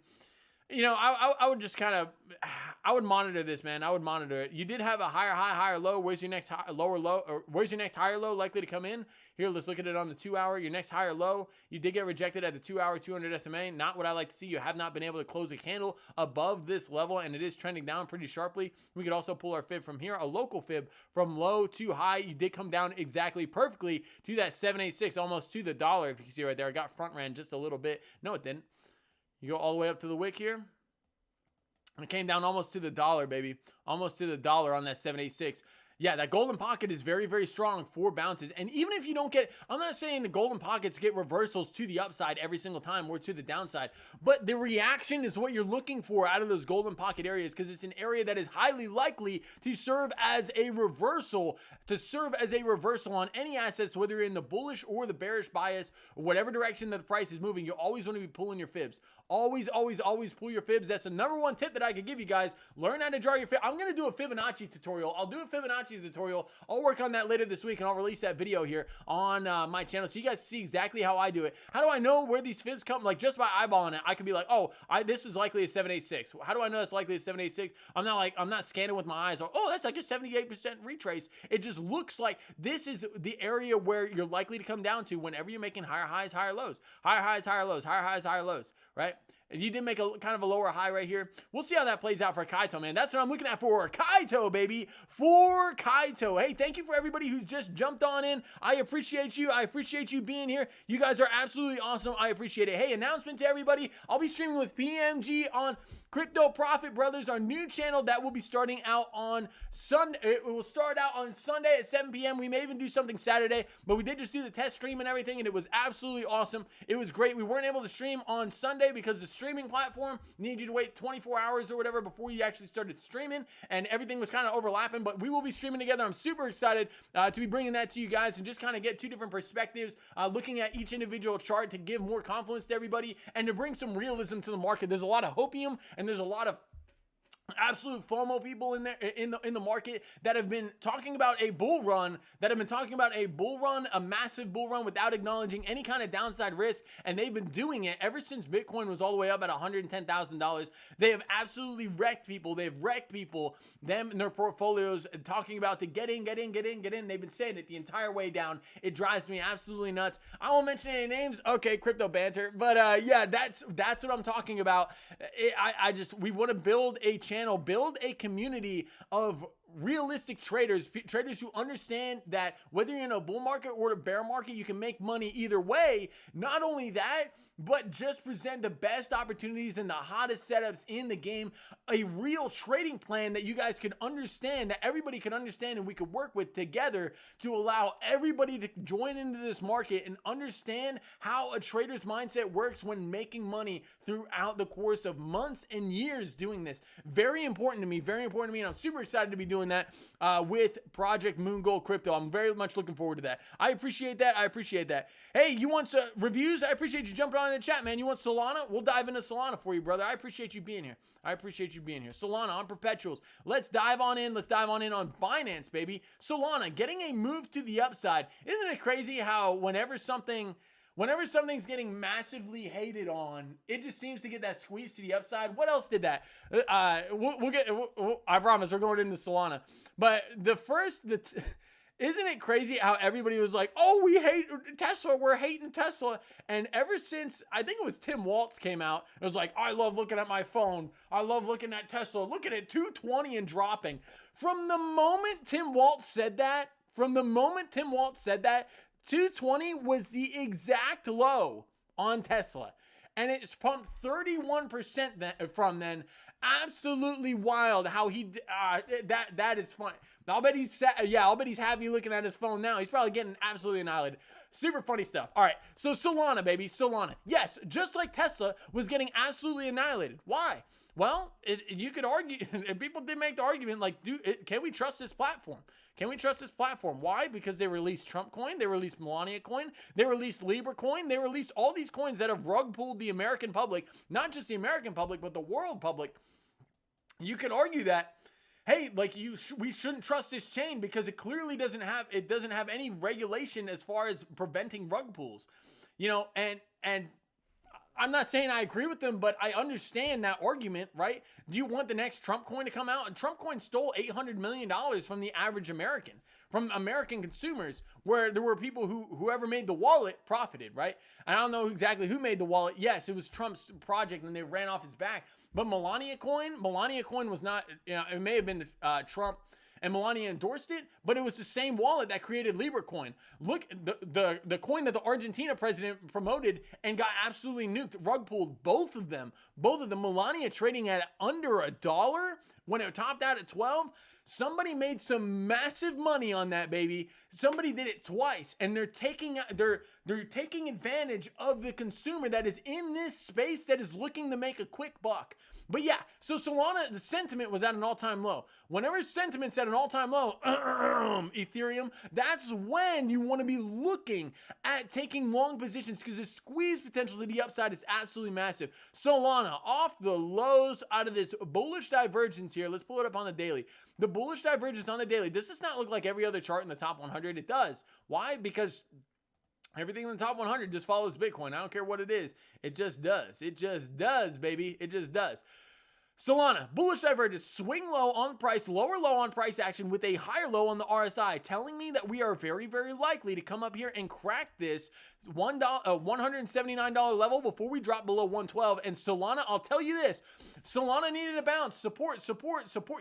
You know, I would just kind of, I would monitor this, man. I would monitor it. You did have a higher high, higher low. Where's your next high, lower low? Or where's your next higher low likely to come in? Here, let's look at it on the 2 hour. Your next higher low, you did get rejected at the 2 hour 200 SMA. Not what I like to see. You have not been able to close a candle above this level, and it is trending down pretty sharply. We could also pull our fib from here, a local fib from low to high. You did come down exactly perfectly to that 786, almost to the dollar. If you can see right there, I got front ran just a little bit. No, it didn't. You go all the way up to the wick here. And it came down almost to the dollar, baby. Almost to the dollar on that 786. Yeah, that golden pocket is very, very strong for bounces. And even if you don't get, I'm not saying the golden pockets get reversals to the upside every single time or to the downside, but the reaction is what you're looking for out of those golden pocket areas, because it's an area that is highly likely to serve as a reversal, on any assets, whether you're in the bullish or the bearish bias, or whatever direction that the price is moving. You always want to be pulling your fibs. Always, always, always pull your fibs. That's the number one tip that I could give you guys. Learn how to draw your fib. I'm going to do a Fibonacci tutorial. I'll do a Fibonacci tutorial. I'll work on that later this week, and I'll release that video here on my channel so you guys see exactly how I do it. How do I know where these fibs come? Like, just by eyeballing it, I could be like, oh, this is likely a 786. How do I know that's likely a 786? I'm not scanning with my eyes. Oh, that's like a 78% retrace. It just looks like this is the area where you're likely to come down to whenever you're making higher highs, higher lows, higher highs, higher lows, higher highs, higher lows, right? And you did make a kind of a lower high right here. We'll see how that plays out for Kaito, man. That's what I'm looking at for Kaito, baby. For Kaito. Hey, thank you for everybody who just jumped on in. I appreciate you. I appreciate you being here. You guys are absolutely awesome. I appreciate it. Hey, announcement to everybody. I'll be streaming with PMG on Crypto Profit Brothers, our new channel that will be starting out on Sunday. It will start out on Sunday at 7 p.m. We may even do something Saturday, but we did just do the test stream and everything, and it was absolutely awesome. It was great. We weren't able to stream on Sunday because the streaming platform needed you to wait 24 hours or whatever before you actually started streaming, and everything was kind of overlapping, but we will be streaming together. I'm super excited to be bringing that to you guys and just kind of get two different perspectives, looking at each individual chart to give more confidence to everybody and to bring some realism to the market. There's a lot of hopium, and there's a lot of absolute FOMO people in there in the market that have been talking about a bull run, a massive bull run without acknowledging any kind of downside risk, and they've been doing it ever since Bitcoin was all the way up at $110,000. They have absolutely wrecked people. They've wrecked people, them and their portfolios, talking about to get in. They've been saying it the entire way down. It drives me absolutely nuts. I won't mention any names. Okay, crypto banter, but yeah, that's what I'm talking about. We want to build a channel, build a community of realistic traders who understand that whether you're in a bull market or a bear market, you can make money either way. Not only that, but just present the best opportunities and the hottest setups in the game, a real trading plan that you guys can understand, that everybody can understand, and we could work with together to allow everybody to join into this market and understand how a trader's mindset works when making money throughout the course of months and years doing this. Very important to me, and I'm super excited to be doing that with Project Moon Gold Crypto. I'm very much looking forward to that. I appreciate that. Hey, you want some reviews? I appreciate you jumping on in the chat, man. You want Solana? We'll dive into Solana for you, brother. I appreciate you being here. Solana on perpetuals. Let's dive on in on Binance, baby. Solana getting a move to the upside. Isn't it crazy how whenever something's getting massively hated on, it just seems to get that squeeze to the upside? What else did that? I promise we're going into Solana. But isn't it crazy how everybody was like, oh, we hate Tesla, we're hating Tesla. And ever since, I think it was Tim Waltz came out, it was like, I love looking at my phone. I love looking at Tesla. Look at it, 220 and dropping. From the moment Tim Waltz said that, 220 was the exact low on Tesla. And it's pumped 31% from then. Absolutely wild how that is fun. I'll bet he's happy looking at his phone now. He's probably getting absolutely annihilated. Super funny stuff. All right, so Solana, baby, Solana. Yes, just like Tesla was getting absolutely annihilated. Why? Well, you could argue, and people did make the argument, like, can we trust this platform? Why? Because they released Trump coin, they released Melania coin, they released Libra coin, they released all these coins that have rug pulled the American public, not just the American public, but the world public. You could argue that, hey, like we shouldn't trust this chain because it clearly doesn't have any regulation as far as preventing rug pulls, you know, and I'm not saying I agree with them, but I understand that argument, right? Do you want the next Trump coin to come out? And Trump coin stole $800 million from the average American, from American consumers, where there were people whoever made the wallet profited, right? I don't know exactly who made the wallet. Yes, it was Trump's project and they ran off his back. But Melania coin was not, it may have been Trump and Melania endorsed it, but it was the same wallet that created Libra coin. Look, the coin that the Argentina president promoted and got absolutely nuked, rug pulled, both of them. Melania trading at under $1 when it topped out at 12. Somebody made some massive money on that, baby. Somebody did it twice, and they're taking advantage of the consumer that is in this space that is looking to make a quick buck. But yeah, so Solana, the sentiment was at an all-time low. Whenever sentiment's at an all-time low, Ethereum, that's when you want to be looking at taking long positions because the squeeze potential to the upside is absolutely massive. Solana off the lows out of this bullish divergence here. Let's pull it up on the daily. The bullish divergence on the daily. This does not look like every other chart in the top 100. It does. Why? Because everything in the top 100 just follows Bitcoin. I don't care what it is. It just does. It just does, baby. It just does. Solana, bullish divergence, swing low on price, lower low on price action with a higher low on the RSI, telling me that we are very, very likely to come up here and crack this $179 level before we drop below 112. And Solana, I'll tell you this, Solana needed a bounce. Support.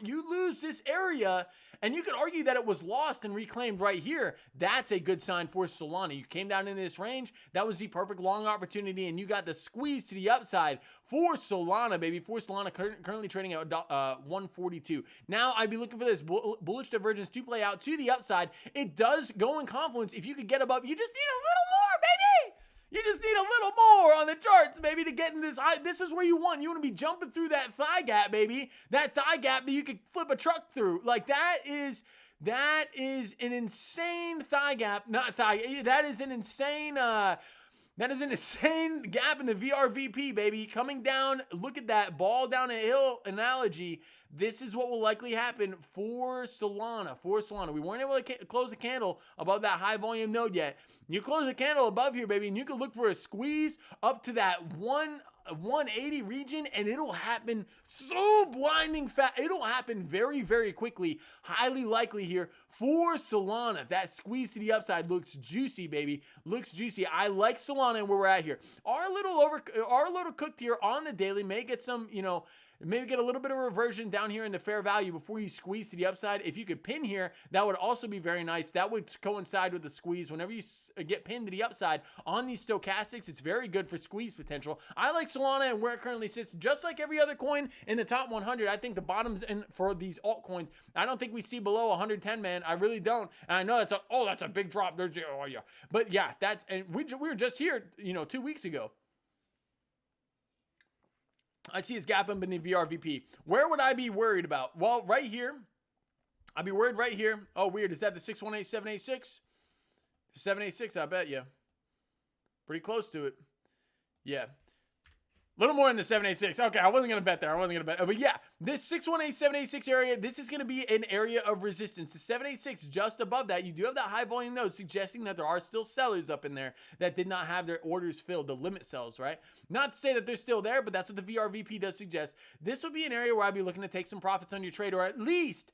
You lose this area, and you could argue that it was lost and reclaimed right here. That's a good sign for Solana. You came down in this range. That was the perfect long opportunity, and you got the squeeze to the upside for Solana, baby. For Solana, currently trading at 142. Now, I'd be looking for this bullish divergence to play out to the upside. It does go in confluence. If you could get above, you just need a little more, baby. You just need a little more on the charts, baby, to get in this high. This is where you want. You want to be jumping through that thigh gap, baby. That thigh gap that you could flip a truck through. Like, that is an insane thigh gap. Not thigh. That is an insane gap in the VRVP, baby. Coming down, look at that ball down a hill analogy. This is what will likely happen for Solana. We weren't able to close a candle above that high volume node yet. You close a candle above here, baby, and you can look for a squeeze up to that 180 region, and it'll happen so blinding fast. It'll happen very, very quickly. Highly likely here for Solana. That squeeze to the upside looks juicy, baby. Looks juicy. I like Solana and where we're at here. Our little cooked here on the daily may get some, maybe get a little bit of reversion down here in the fair value before you squeeze to the upside. If you could pin here, that would also be very nice. That would coincide with the squeeze. Whenever you get pinned to the upside on these stochastics, it's very good for squeeze potential. I like Solana and where it currently sits, just like every other coin in the top 100. I think the bottoms for these altcoins, I don't think we see below 110, man. I really don't. And I know that's a big drop. But yeah, we were just here, 2 weeks ago. I see his gap up in the VRVP. Where would I be worried about? Well, right here. I'd be worried right here. Oh, weird. Is that the 618, 786? 786, I bet you. Pretty close to it. Yeah. A little more in the 786. Okay, I wasn't going to bet there. But yeah, this 618, 786 area, this is going to be an area of resistance. The 786 just above that, you do have that high volume node suggesting that there are still sellers up in there that did not have their orders filled, the limit sells, right? Not to say that they're still there, but that's what the VRVP does suggest. This would be an area where I'd be looking to take some profits on your trade, or at least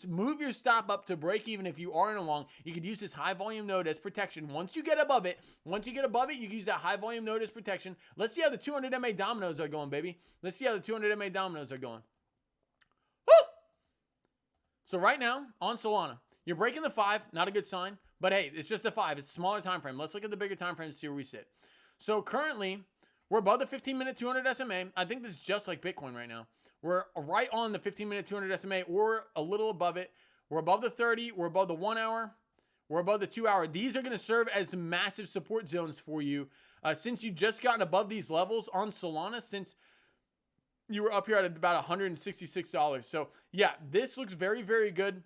move your stop up to break even if you are in a long. You could use this high volume node as protection. Once you get above it, you can use that high volume node as protection. Let's see how the 200 MA dominoes are going, baby. Let's see how the 200 MA dominoes are going. Woo! So right now on Solana, you're breaking the 5, not a good sign, but hey, it's just a 5. It's a smaller time frame. Let's look at the bigger time frame and see where we sit. So currently, we're above the 15-minute 200 SMA. I think this is just like Bitcoin right now. We're right on the 15-minute 200 SMA or a little above it. We're above the 30. We're above the 1 hour. We're above the 2 hour. These are going to serve as massive support zones for you. Since you just gotten above these levels on Solana, since you were up here at about $166. So yeah, this looks very, very good.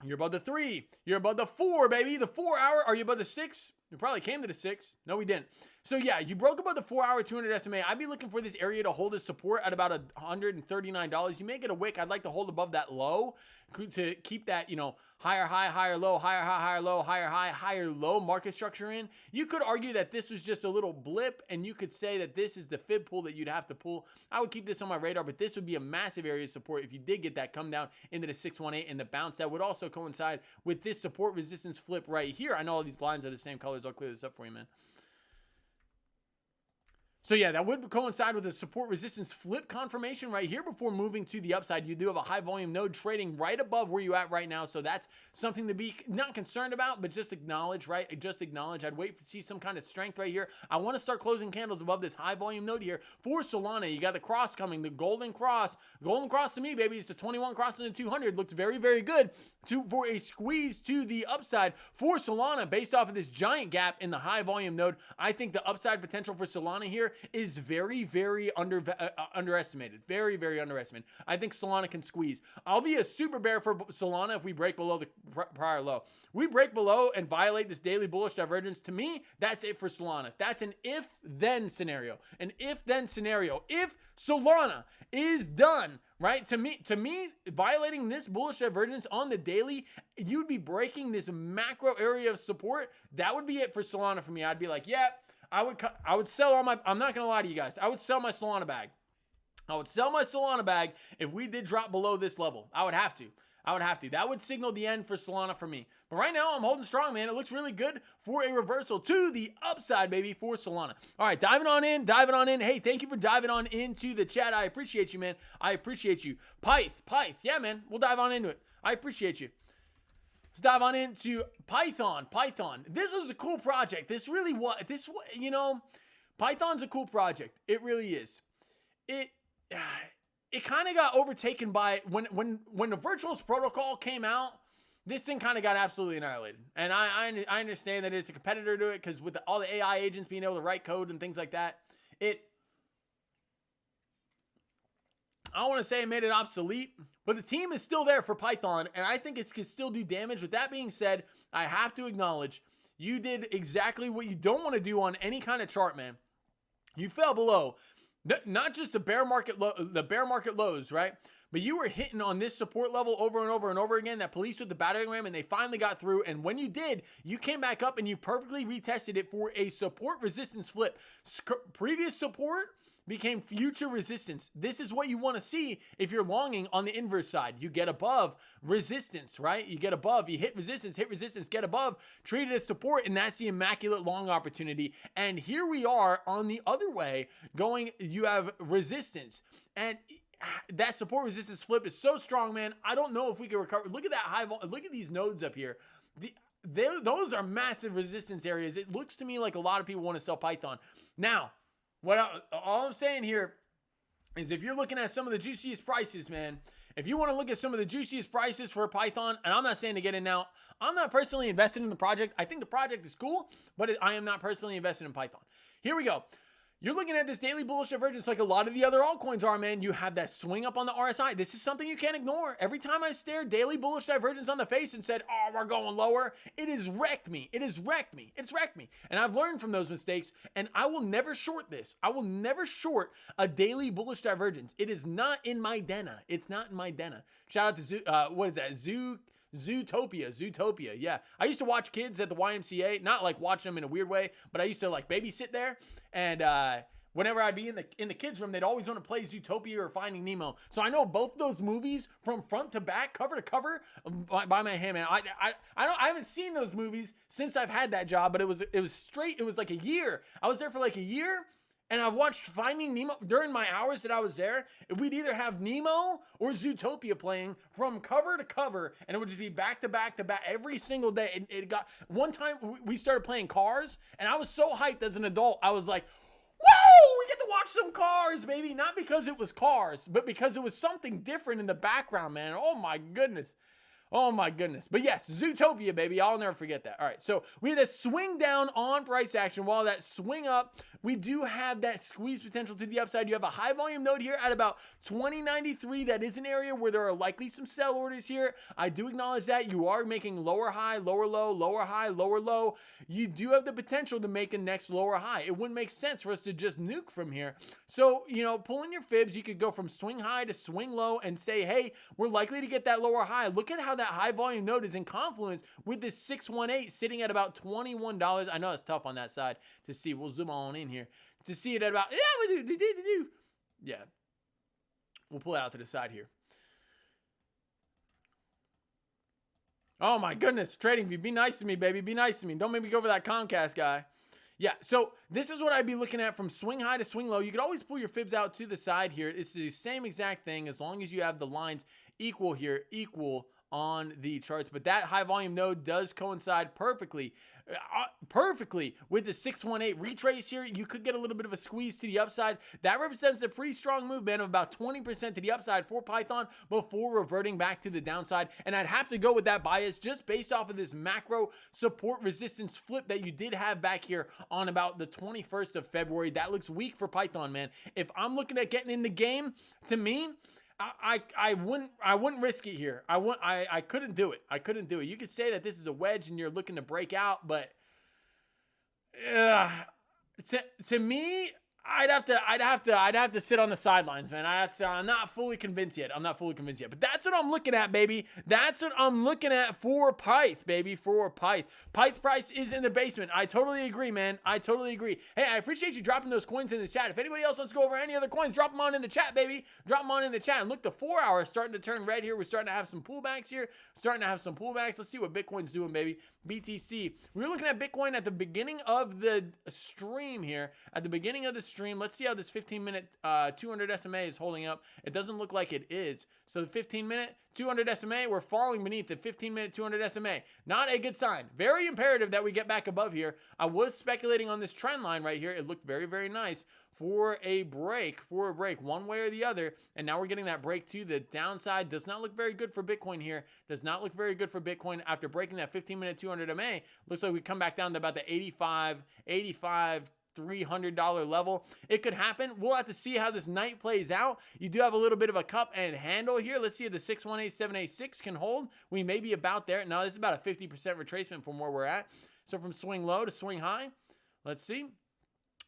You're above the 3. You're above the 4, baby. The 4 hour. Are you above the 6? We probably came to the 6. No, we didn't. So yeah, you broke above the 4-hour 200 SMA. I'd be looking for this area to hold its support at about $139. You may get a wick. I'd like to hold above that low to keep that, higher high, higher low, higher high, higher low, higher high, higher low market structure in. You could argue that this was just a little blip, and you could say that this is the fib pull that you'd have to pull. I would keep this on my radar, but this would be a massive area of support if you did get that come down into the 618 and the bounce. That would also coincide with this support resistance flip right here. I know all these lines are the same colors. I'll clear this up for you, man. So yeah, that would coincide with a support resistance flip confirmation right here before moving to the upside. You do have a high volume node trading right above where you're at right now. So that's something to be not concerned about, but just acknowledge, right? Just acknowledge. I'd wait to see some kind of strength right here. I want to start closing candles above this high volume node here for Solana. You got the cross coming, the golden cross. Golden cross to me, baby. It's the 21 crossing the 200. Looks very, very good for a squeeze to the upside for Solana based off of this giant gap in the high volume node. I think the upside potential for Solana here is very, very underestimated. Very, very underestimated. I think Solana can squeeze. I'll be a super bear for Solana if we break below the prior low. We break below and violate this daily bullish divergence. To me, that's it for Solana. That's an if-then scenario. An if-then scenario. If Solana is done, right? To me, violating this bullish divergence on the daily, you'd be breaking this macro area of support. That would be it for Solana for me. I'd be like, yeah, I would sell all my, I'm not going to lie to you guys. I would sell my Solana bag. I would sell my Solana bag if we did drop below this level. I would have to. That would signal the end for Solana for me. But right now, I'm holding strong, man. It looks really good for a reversal to the upside, baby, for Solana. All right, diving on in. Hey, thank you for diving on into the chat. I appreciate you, man. I appreciate you. Pyth. Yeah, man. We'll dive on into it. I appreciate you. Let's dive on into Python. This was a cool project. Python's a cool project. It really is. It kind of got overtaken by when the Virtuals protocol came out. This thing kind of got absolutely annihilated. And I understand that it's a competitor to it because with all the AI agents being able to write code and things like that, I don't want to say it made it obsolete, but the team is still there for Python, and I think it can still do damage. With that being said, I have to acknowledge you did exactly what you don't want to do on any kind of chart, man. You fell below, not just the bear market lows, right? But you were hitting on this support level over and over and over again, that police with the battering ram, and they finally got through. And when you did, you came back up and you perfectly retested it for a support resistance flip. Previous support became future resistance. This is what you want to see if you're longing on the inverse side. You get above resistance, right? You get above, you hit resistance, get above, treat it as support, and that's the immaculate long opportunity. And here we are on the other way going, you have resistance. And that support resistance flip is so strong, man. I don't know if we can recover. Look at that high vol. Look at these nodes up here. Those are massive resistance areas. It looks to me like a lot of people want to sell Python. Now, all I'm saying here is if you're looking at some of the juiciest prices, man, if you want to look at some of the juiciest prices for Python, and I'm not saying to get in now, I'm not personally invested in the project. I think the project is cool, but I am not personally invested in Python. Here we go. You're looking at this daily bullish divergence like a lot of the other altcoins are, man. You have that swing up on the RSI. This is something you can't ignore. Every time I stared daily bullish divergence on the face and said, oh, we're going lower, it has wrecked me. It's wrecked me. And I've learned from those mistakes, and I will never short this. I will never short a daily bullish divergence. It is not in my denna. It's not in my denna. Shout out to Zootopia. Yeah. I used to watch kids at the YMCA, not like watching them in a weird way, but I used to like babysit there. And whenever I'd be in the kids' room, they'd always want to play Zootopia or Finding Nemo. So I know both of those movies from front to back, cover to cover, by my hand, man. I haven't seen those movies since I've had that job, but it was straight. It was like a year. I was there for like a year. And I watched Finding Nemo during my hours that I was there. We'd either have Nemo or Zootopia playing from cover to cover, and it would just be back to back to back every single day. And it got one time we started playing Cars, and I was so hyped as an adult. I was like, whoa, we get to watch some Cars, baby. Not because it was Cars, but because it was something different in the background, man. Oh my goodness. Oh my goodness. But yes, Zootopia, baby. I'll never forget that. All right. So we had a swing down on price action. While that swing up, we do have that squeeze potential to the upside. You have a high volume node here at about 2093. That is an area where there are likely some sell orders here. I do acknowledge that. You are making lower high, lower low, lower high, lower low. You do have the potential to make a next lower high. It wouldn't make sense for us to just nuke from here. So, you know, pulling your fibs, you could go from swing high to swing low and say, hey, we're likely to get that lower high. Look at how that high volume node is in confluence with this 618 sitting at about $21. I know it's tough on that side to see. We'll zoom on in here to see it at about, yeah. We'll pull it out to the side here. Oh my goodness, TradingView, be nice to me, baby. Be nice to me. Don't make me go for that Comcast guy. Yeah, so this is what I'd be looking at from swing high to swing low. You could always pull your fibs out to the side here. It's the same exact thing as long as you have the lines equal here, equal on the charts. But that high volume node does coincide perfectly with the 618 retrace here. You could get a little bit of a squeeze to the upside. That represents a pretty strong movement of about 20% to the upside for Python before reverting back to the downside. And I'd have to go with that bias just based off of this macro support resistance flip that you did have back here on about the 21st of February. That looks weak for Python, man. If I'm looking at getting in the game, to me, I wouldn't risk it here. I couldn't do it. I couldn't do it. You could say that this is a wedge and you're looking to break out, but to me, I'd have to sit on the sidelines, man. I'm not fully convinced yet. But that's what I'm looking at, baby. That's what I'm looking at for Pyth, baby. For Pyth. Pyth price is in the basement. I totally agree, man. I totally agree. Hey, I appreciate you dropping those coins in the chat. If anybody else wants to go over any other coins, drop them on in the chat, baby. Drop them on in the chat. And look, the 4 hour is starting to turn red here. We're starting to have some pullbacks here. Let's see what Bitcoin's doing, baby. BTC. We were looking at Bitcoin at the beginning of the stream here. Let's see how this 15-minute 200 SMA is holding up. It doesn't look like it is. So the 15-minute 200 SMA, we're falling beneath the 15-minute 200 SMA. Not a good sign. Very imperative that we get back above here. I was speculating on this trend line right here. It looked very, very nice for a break, one way or the other. And now we're getting that break to the downside. Does not look very good for Bitcoin here. Does not look very good for Bitcoin after breaking that 15-minute 200 MA. Looks like we come back down to about the 85, $300 level. It could happen. We'll have to see how this night plays out. You do have a little bit of a cup and handle here. Let's see if the 618786 can hold. We may be about there. No, this is about a 50% retracement from where we're at. So from swing low to swing high, let's see.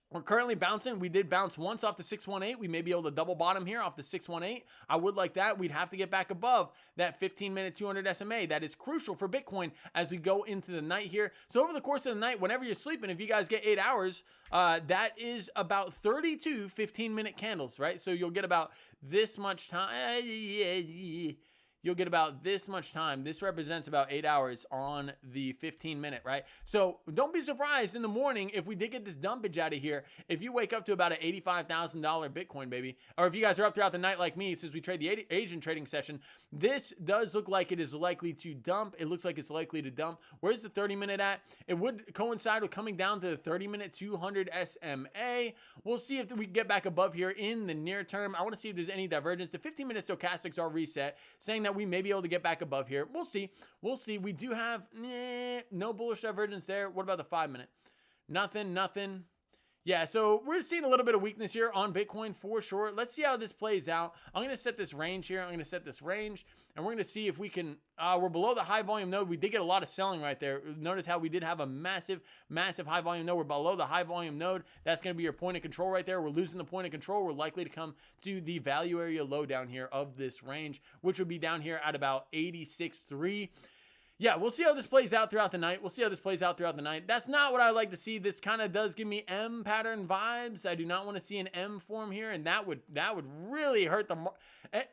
We're currently bouncing. We did bounce once off the 618. We may be able to double bottom here off the 618. I would like that. We'd have to get back above that 15-minute 200 SMA. That is crucial for Bitcoin as we go into the night here. So over the course of the night, whenever you're sleeping, if you guys get 8 hours, that is about 32 15-minute candles, right? So you'll get about this much time. You'll get about this much time. This represents about 8 hours on the 15-minute, right? So don't be surprised in the morning if we did get this dumpage out of here. If you wake up to about an $85,000 Bitcoin, baby, or if you guys are up throughout the night like me, since we trade the Asian trading session, this does look like it is likely to dump. It looks like it's likely to dump. Where's the 30-minute at? It would coincide with coming down to the 30-minute 200 SMA. We'll see if we get back above here in the near term. I want to see if there's any divergence. The 15-minute stochastics are reset, saying that we may be able to get back above here. We'll see. We do have no bullish divergence there. What about the 5-minute? Nothing. Yeah, so we're seeing a little bit of weakness here on Bitcoin for sure. Let's see how this plays out. I'm going to set this range here. And we're going to see if we can, we're below the high volume node. We did get a lot of selling right there. Notice how we did have a massive high volume node. We're below the high volume node. That's going to be your point of control right there. We're losing the point of control. We're likely to come to the value area low down here of this range, which would be down here at about 86.3. Yeah, we'll see how this plays out throughout the night. That's not what I like to see. This kind of does give me M pattern vibes. I do not want to see an M form here, and that would really hurt the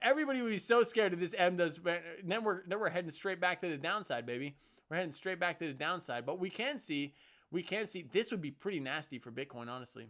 everybody would be so scared if this M does. Then we're heading straight back to the downside, baby. We're heading straight back to the downside. But we can see this would be pretty nasty for Bitcoin, honestly.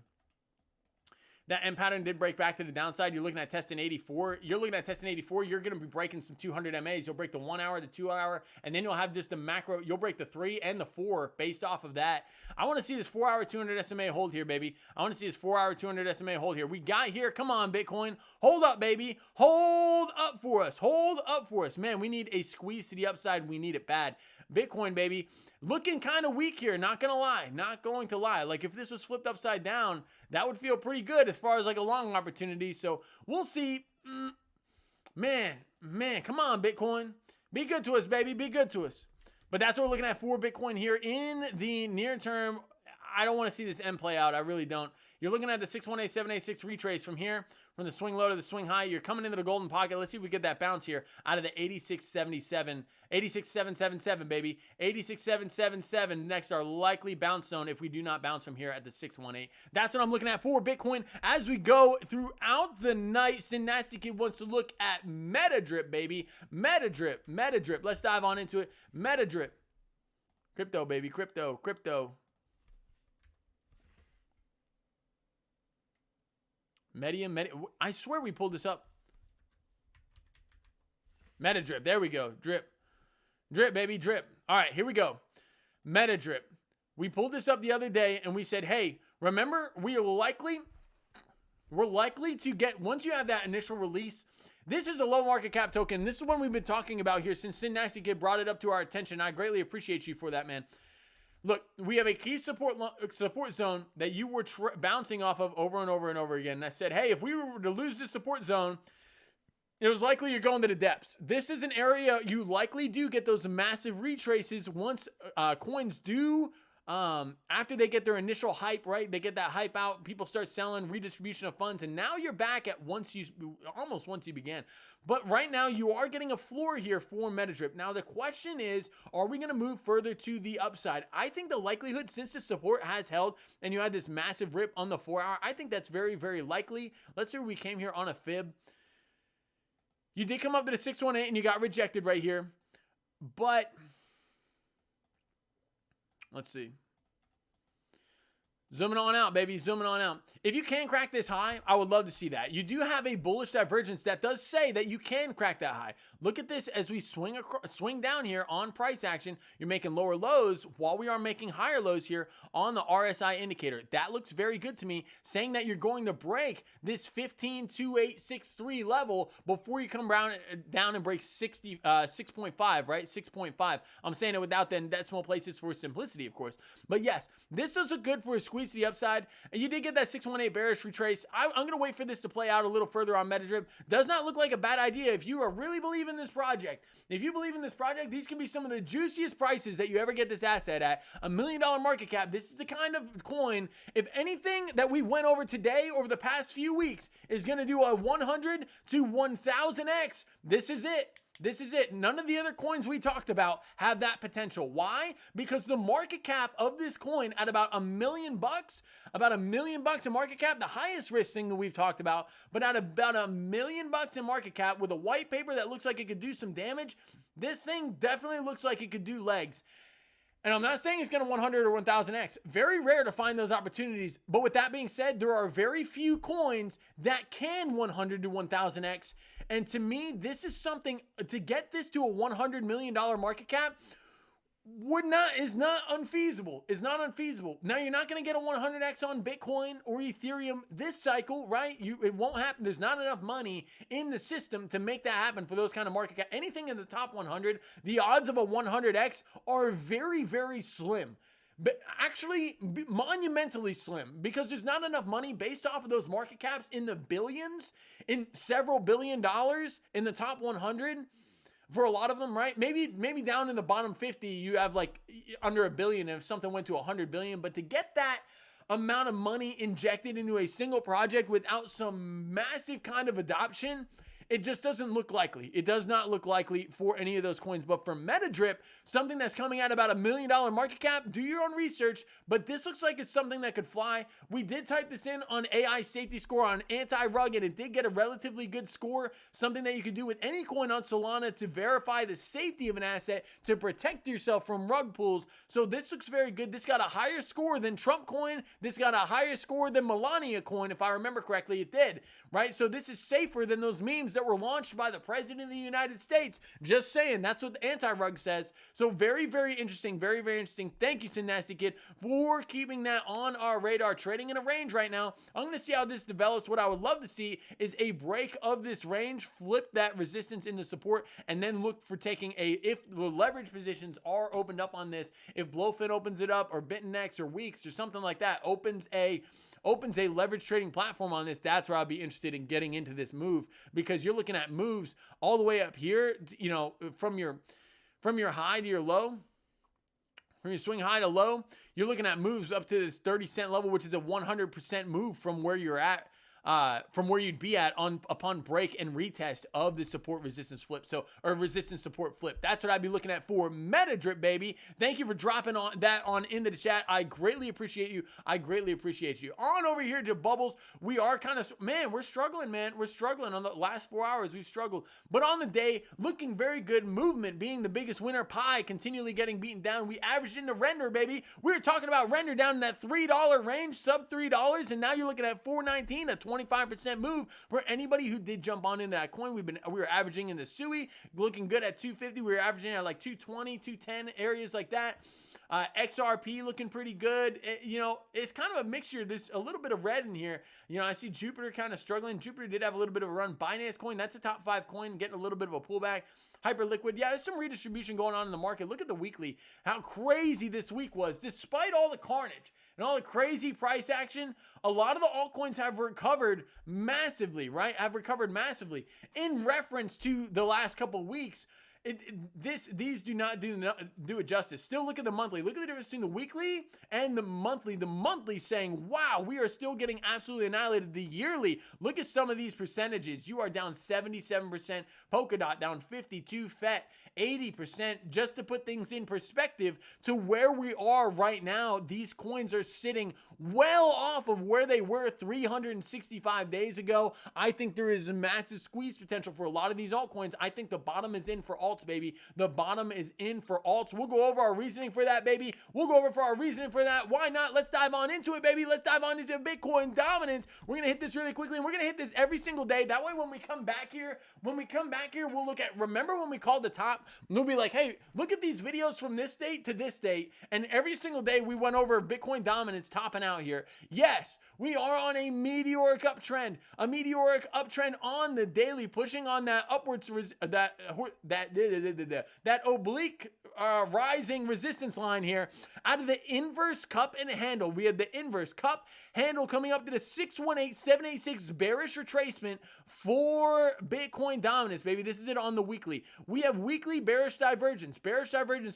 That M pattern did break back to the downside. You're looking at testing 84. You're looking at testing 84. You're going to be breaking some 200 MAs. You'll break the 1 hour, the 2 hour, and then you'll have just the macro. You'll break the 3 and the 4 based off of that. I want to see this 4 hour 200 SMA hold here, baby. I want to see this 4 hour 200 SMA hold here. We got here. Come on, Bitcoin. Hold up, baby. Hold up for us. Hold up for us. Man, we need a squeeze to the upside. We need it bad. Bitcoin, baby. Looking kind of weak here, not gonna lie, not going to lie. Like if this was flipped upside down, that would feel pretty good as far as like a long opportunity. So we'll see. Man, come on, Bitcoin. Be good to us, baby, be good to us. But that's what we're looking at for Bitcoin here in the near term. I don't want to see this M play out, I really don't. You're looking at the 618, 786 retrace from here, from the swing low to the swing high. You're coming into the golden pocket. Let's see if we get that bounce here out of the 8677, 86777, baby. 86777 next our likely bounce zone if we do not bounce from here at the 618. That's what I'm looking at for Bitcoin as we go throughout the night. Synastic Kid wants to look at MetaDrip, baby. MetaDrip. Let's dive on into it. MetaDrip. Crypto, baby. Crypto. Medium. I swear we pulled this up. MetaDrip. There we go. Drip, baby, drip. All right, here we go. MetaDrip. We pulled this up the other day and we said, hey, remember, we're likely to get, once you have that initial release, this is a low market cap token. This is one we've been talking about here since Synastic Kid brought it up to our attention. I greatly appreciate you for that, man. Look, we have a key support zone that you were bouncing off of over and over again. And I said, hey, if we were to lose this support zone, it was likely you're going to the depths. This is an area you likely do get those massive retraces once coins do, after they get their initial hype, right? They get that hype out, people start selling, redistribution of funds, and now you're back at almost once you began. But right now you are getting a floor here for MetaDrip. Now the question is, are we going to move further to the upside? I think the likelihood, since the support has held and you had this massive rip on the 4 hour, I think that's very, very likely. Let's say we came here on a fib. You did come up to the 618 and you got rejected right here, but let's see. Zooming on out, baby. Zooming on out. If you can crack this high, I would love to see that. You do have a bullish divergence that does say that you can crack that high. Look at this as we swing down here on price action. You're making lower lows while we are making higher lows here on the RSI indicator. That looks very good to me, saying that you're going to break this 152863 level before you come down and break 6.5, right? 6.5. I'm saying it without the decimal places for simplicity, of course. But yes, this does look good for a squeeze to the upside, and you did get that 618 bearish retrace. I'm going to wait for this to play out a little further on MetaDrip. Does not look like a bad idea if you are really believing this project. If you believe in this project, these can be some of the juiciest prices that you ever get this asset at. $1 million market cap. This is the kind of coin, if anything that we went over today, over the past few weeks, is going to do a 100 to 1000x, this is it. This is it. None of the other coins we talked about have that potential. Why? Because the market cap of this coin at about $1 million, about $1 million in market cap, the highest risk thing that we've talked about, but at about $1 million in market cap with a white paper that looks like it could do some damage, this thing definitely looks like it could do legs. And I'm not saying it's going to 100 or 1000x. Very rare to find those opportunities. But with that being said, there are very few coins that can 100 to 1000x. And to me, this is something to get this to a $100 million market cap is not unfeasible. It's not unfeasible. Now, you're not going to get a 100x on Bitcoin or Ethereum this cycle, right? It won't happen. There's not enough money in the system to make that happen for those kind of market cap. Anything in the top 100, the odds of a 100x are very, very slim. But actually monumentally slim, because there's not enough money based off of those market caps in the billions, in several $1 billion in the top 100. For a lot of them, right? Maybe down in the bottom 50, you have like under $1 billion if something went to 100 billion. But to get that amount of money injected into a single project without some massive kind of adoption it just doesn't look likely. It does not look likely for any of those coins. But for MetaDrip, something that's coming at about $1 million market cap, do your own research, but this looks like it's something that could fly. We did type this in on AI safety score on anti-rug, and it did get a relatively good score, something that you could do with any coin on Solana to verify the safety of an asset to protect yourself from rug pulls. So this looks very good. This got a higher score than Trump coin. This got a higher score than Melania coin, if I remember correctly. It did, right? So this is safer than those memes that were launched by the President of the United States. Just saying, that's what the anti-rug says. So very, very interesting, very, very interesting. Thank you, Sin Nasty Kid, for keeping that on our radar. Trading in a range right now. I'm going to see how this develops. What I would love to see is a break of this range, flip that resistance into support, and then look for taking if the leverage positions are opened up on this, if Blowfin opens it up, or Bitnex or Weeks or something like that, opens a leverage trading platform on this, that's where I'll be interested in getting into this move, because you're looking at moves all the way up here, you know, from your high to your low, from your swing high to low, you're looking at moves up to this 30-cent level, which is a 100% move from where you're at. From where you'd be at upon break and retest of the support resistance flip. So, or resistance support flip. That's what I'd be looking at for MetaDrip, baby. Thank you for dropping that on into the chat. I greatly appreciate you. I greatly appreciate you. On over here to Bubbles. We are kind of, man, we're struggling, man. We're struggling. On the last 4 hours, we've struggled. But on the day, looking very good. Movement being the biggest winner. Pi continually getting beaten down. We averaged into render, baby. We were talking about render down in that $3 range, sub $3, and now you're looking at $4.19, a 25% move for anybody who did jump on into that coin. We were averaging in the SUI, looking good at 250. We were averaging at like 220, 210 areas like that. XRP looking pretty good. You know, it's kind of a mixture. There's a little bit of red in here. You know, I see Jupiter kind of struggling. Jupiter did have a little bit of a run. Binance coin, that's a top 5 coin, getting a little bit of a pullback. Hyperliquid, yeah, there's some redistribution going on in the market. Look at the weekly, how crazy this week was. Despite all the carnage and all the crazy price action, a lot of the altcoins have recovered massively, right? Have recovered massively. In reference to the last couple of weeks, these do not do it justice. Still look at the monthly. Look at the difference between the weekly and the monthly. The monthly saying, wow, we are still getting absolutely annihilated. The yearly, look at some of these percentages. You are down 77%, Polkadot down 52%, FET 80%. Just to put things in perspective to where we are right now, these coins are sitting well off of where they were 365 days ago. I think there is a massive squeeze potential for a lot of these altcoins. I think the bottom is in for alts, baby. The bottom is in for alts. We'll go over our reasoning for that, baby. We'll go over for our reasoning for that. Why not? Let's dive on into it, baby. Let's dive on into Bitcoin dominance. We're going to hit this really quickly, and we're going to hit this every single day. That way, when we come back here, we'll look at, remember when we called the top? We'll be like, hey, look at these videos from this date to this date, and every single day we went over Bitcoin dominance topping out here. Yes, we are on a meteoric uptrend on the daily, pushing on that upwards, that oblique rising resistance line here out of the inverse cup and handle. We have the inverse cup handle coming up to the 618786 bearish retracement for Bitcoin dominance, baby. This is it on the weekly. We have weekly bearish divergence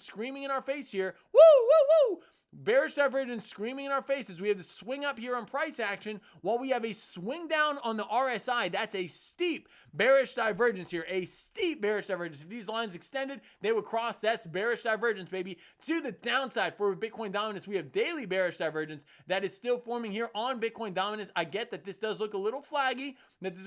screaming in our face here. Woo, woo, woo. Bearish divergence screaming in our faces. We have the swing up here on price action while we have a swing down on the RSI. That's a steep bearish divergence here. A steep bearish divergence. If these lines extended, they would cross. That's bearish divergence, baby. To the downside for Bitcoin dominance, we have daily bearish divergence that is still forming here on Bitcoin dominance. I get that this does look a little flaggy. It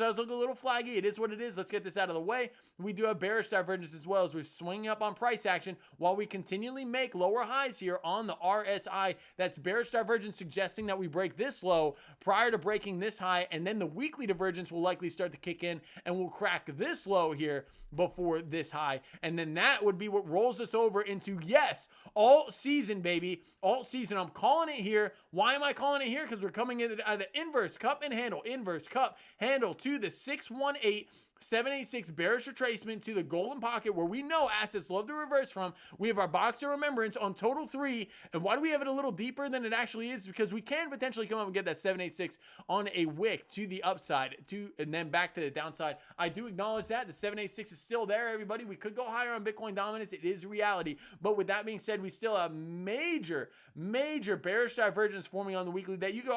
is what it is. Let's get this out of the way. We do have bearish divergence as well as we're swinging up on price action while we continually make lower highs here on the RSI. That's bearish divergence suggesting that we break this low prior to breaking this high, and then the weekly divergence will likely start to kick in and we'll crack this low here before this high. And then that would be what rolls us over into, yes, alt season, baby. Alt season. I'm calling it here. Why am I calling it here? Because we're coming in at the inverse cup and handle. Inverse cup handle to the 618.786 bearish retracement to the golden pocket where we know assets love to reverse from. We have our box of remembrance on total 3. And why do we have it a little deeper than it actually is? Because we can potentially come up and get that 786 on a wick to the upside and then back to the downside. I do acknowledge that the 786 is still there, everybody. We could go higher on Bitcoin dominance. It is reality. But with that being said, we still have major bearish divergence forming on the weekly that you could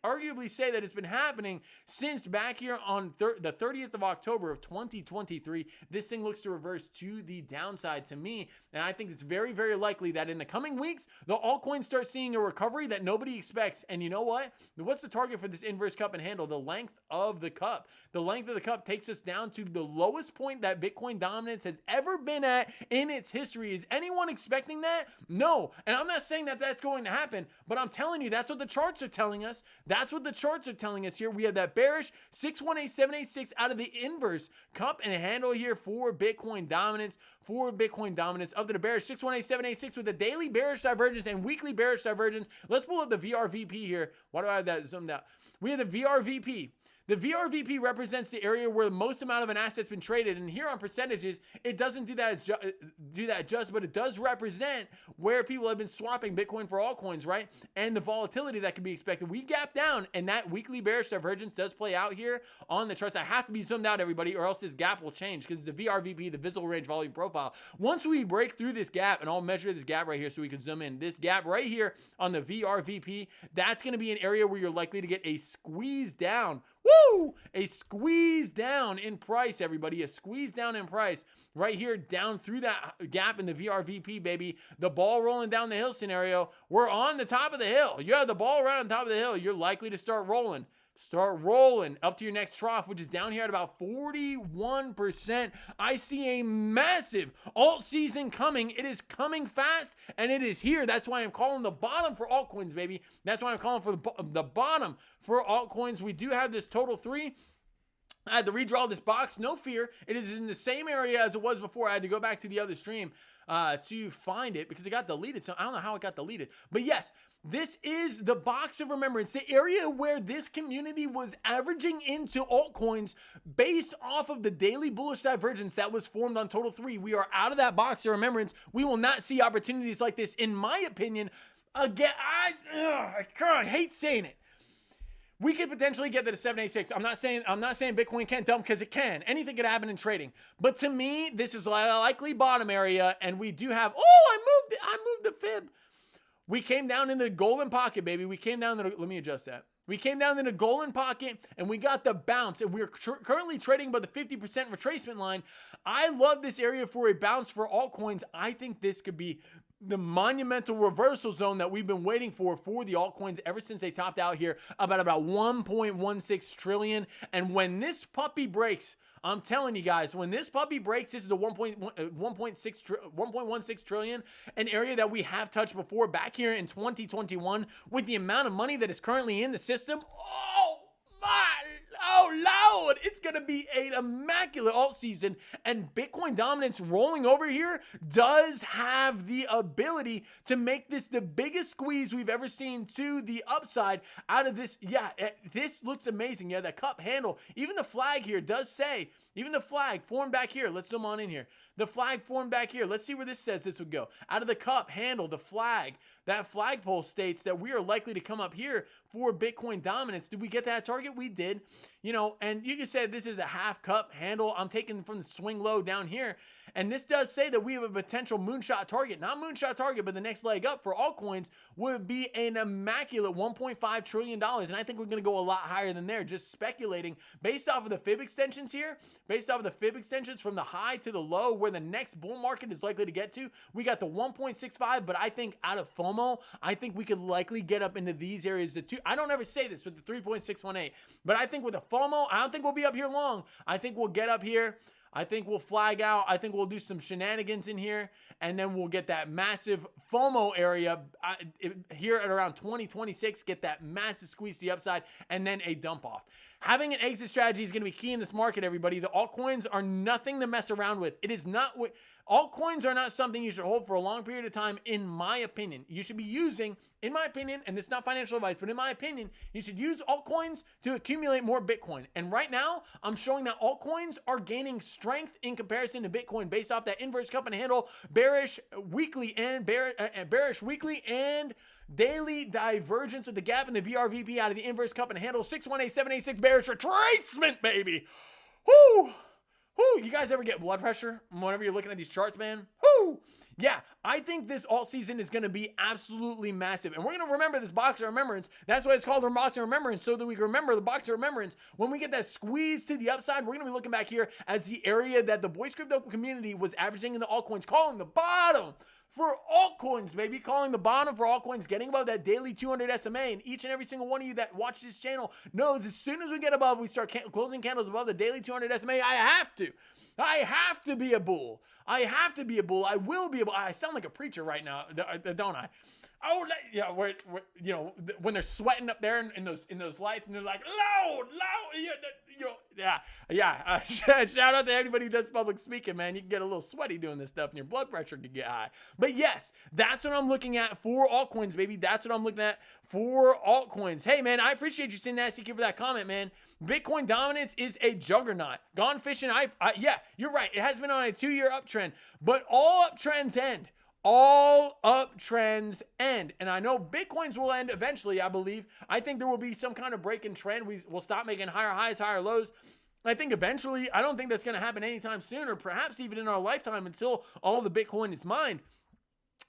arguably say that it's been happening since back here on the 30th of October October of 2023, this thing looks to reverse to the downside to me. And I think it's very, very likely that in the coming weeks, the altcoins start seeing a recovery that nobody expects. And you know what? What's the target for this inverse cup and handle? The length of the cup. The length of the cup takes us down to the lowest point that Bitcoin dominance has ever been at in its history. Is anyone expecting that? No. And I'm not saying that that's going to happen, but I'm telling you, that's what the charts are telling us. That's what the charts are telling us here. We have that bearish 618786 out of the inverse cup and handle here for Bitcoin dominance. Up to the bearish 618786 with a daily bearish divergence and weekly bearish divergence. Let's pull up the VRVP here. Why do I have that zoomed out? We have the VRVP. The VRVP represents the area where the most amount of an asset's been traded. And here on percentages, it doesn't do that just, but it does represent where people have been swapping Bitcoin for altcoins, right? And the volatility that can be expected. We gap down, and that weekly bearish divergence does play out here on the charts. I have to be zoomed out, everybody, or else this gap will change because it's the VRVP, the visible range volume profile. Once we break through this gap, and I'll measure this gap right here so we can zoom in. This gap right here on the VRVP, that's going to be an area where you're likely to get a squeeze down. Woo! A squeeze down in price, everybody. A squeeze down in price right here down through that gap in the VRVP, baby. The ball rolling down the hill scenario. We're on the top of the hill. You have the ball right on top of the hill. You're likely to start rolling. Start rolling up to your next trough, which is down here at about 41%. I see a massive alt season coming. It is coming fast, and it is here. That's why I'm calling the bottom for altcoins, baby. That's why I'm calling for the bottom for altcoins. We do have this total 3. I had to redraw this box. No fear. It is in the same area as it was before. I had to go back to the other stream to find it because it got deleted. So I don't know how it got deleted. But yes, this is the box of remembrance, the area where this community was averaging into altcoins based off of the daily bullish divergence that was formed on Total 3. We are out of that box of remembrance. We will not see opportunities like this, in my opinion. Again, I hate saying it. We could potentially get to the 786. I'm not saying Bitcoin can't dump, because it can. Anything could happen in trading. But to me, this is a likely bottom area, and we do have. Oh, I moved the fib. We came down in the golden pocket, baby. We came down. Let me adjust that. We came down in the golden pocket, and we got the bounce, and we're currently trading above the 50% retracement line. I love this area for a bounce for altcoins. I think this could be the monumental reversal zone that we've been waiting for the altcoins ever since they topped out here about 1.16 trillion. And when this puppy breaks, I'm telling you guys, when this puppy breaks, this is the 1.16 trillion, an area that we have touched before back here in 2021 with the amount of money that is currently in the system. Oh Lord, it's going to be an immaculate alt season, and Bitcoin dominance rolling over here does have the ability to make this the biggest squeeze we've ever seen to the upside out of this. Yeah, this looks amazing. Yeah, that cup handle, even the flag here does say, even the flag formed back here. Let's zoom on in here. The flag formed back here. Let's see where this says this would go. Out of the cup handle, the flag, that flagpole states that we are likely to come up here for Bitcoin dominance. Did we get that target? We did. You know, and you can say this is a half cup handle. I'm taking from the swing low down here. And this does say that we have a potential moonshot target. Not moonshot target, but the next leg up for altcoins would be an immaculate $1.5 trillion. And I think we're going to go a lot higher than there, just speculating based off of the fib extensions here, based off of the fib extensions from the high to the low, where the next bull market is likely to get to. We got the 1.65, but I think out of FOMO, I think we could likely get up into these areas. I don't ever say this with the 3.618, but I think with the FOMO, I don't think we'll be up here long. I think we'll get up here. I think we'll flag out. I think we'll do some shenanigans in here, and then we'll get that massive FOMO area here at around 2026, get that massive squeeze to the upside, and then a dump off. Having an exit strategy is going to be key in this market, everybody. The altcoins are nothing to mess around with. It is not what altcoins are not something you should hold for a long period of time, in my opinion. You should be using, in my opinion, and this is not financial advice, but in my opinion, you should use altcoins to accumulate more Bitcoin. And right now, I'm showing that altcoins are gaining strength in comparison to Bitcoin based off that inverse cup and handle, bearish weekly and daily divergence with the gap in the VRVP out of the inverse cup and handle. 618786 bearish retracement, baby. Whoo! Whoo! You guys ever get blood pressure whenever you're looking at these charts, man? Whoo! Woo! Yeah, I think this alt season is going to be absolutely massive. And we're going to remember this box of remembrance. That's why it's called the box of remembrance, so that we can remember the box of remembrance. When we get that squeeze to the upside, we're going to be looking back here as the area that the Boys Crypto community was averaging in the altcoins, calling the bottom for altcoins, baby. Calling the bottom for altcoins, getting above that daily 200 SMA. And each and every single one of you that watch this channel knows as soon as we get above, we start closing candles above the daily 200 SMA, I have to be a bull. I have to be a bull. I will be a bull. I sound like a preacher right now, don't I? Oh, yeah, you know, when they're sweating up there in those lights, and they're like, loud, yeah. Shout out to everybody who does public speaking, man. You can get a little sweaty doing this stuff, and your blood pressure can get high. But yes, that's what I'm looking at for altcoins, baby. That's what I'm looking at for altcoins. Hey, man, I appreciate you saying that. Thank you for that comment, man. Bitcoin dominance is a juggernaut. Gone fishing. Yeah, you're right. It has been on a 2-year uptrend, but all uptrends end. All uptrends end. And I know Bitcoins will end eventually, I believe. I think there will be some kind of break in trend. We'll stop making higher highs, higher lows. I think eventually, I don't think that's going to happen anytime soon, or perhaps even in our lifetime, until all the Bitcoin is mined.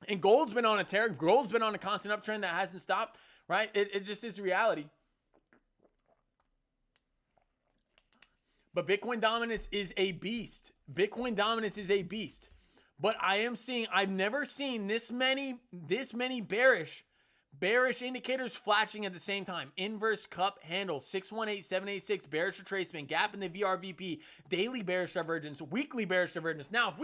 And gold's been on a tear. Gold's been on a constant uptrend that hasn't stopped, right? It just is reality. But Bitcoin dominance is a beast. Bitcoin dominance is a beast. But I've never seen this many bearish indicators flashing at the same time. Inverse cup handle, 618786, bearish retracement, gap in the VRVP, daily bearish divergence, weekly bearish divergence. Now,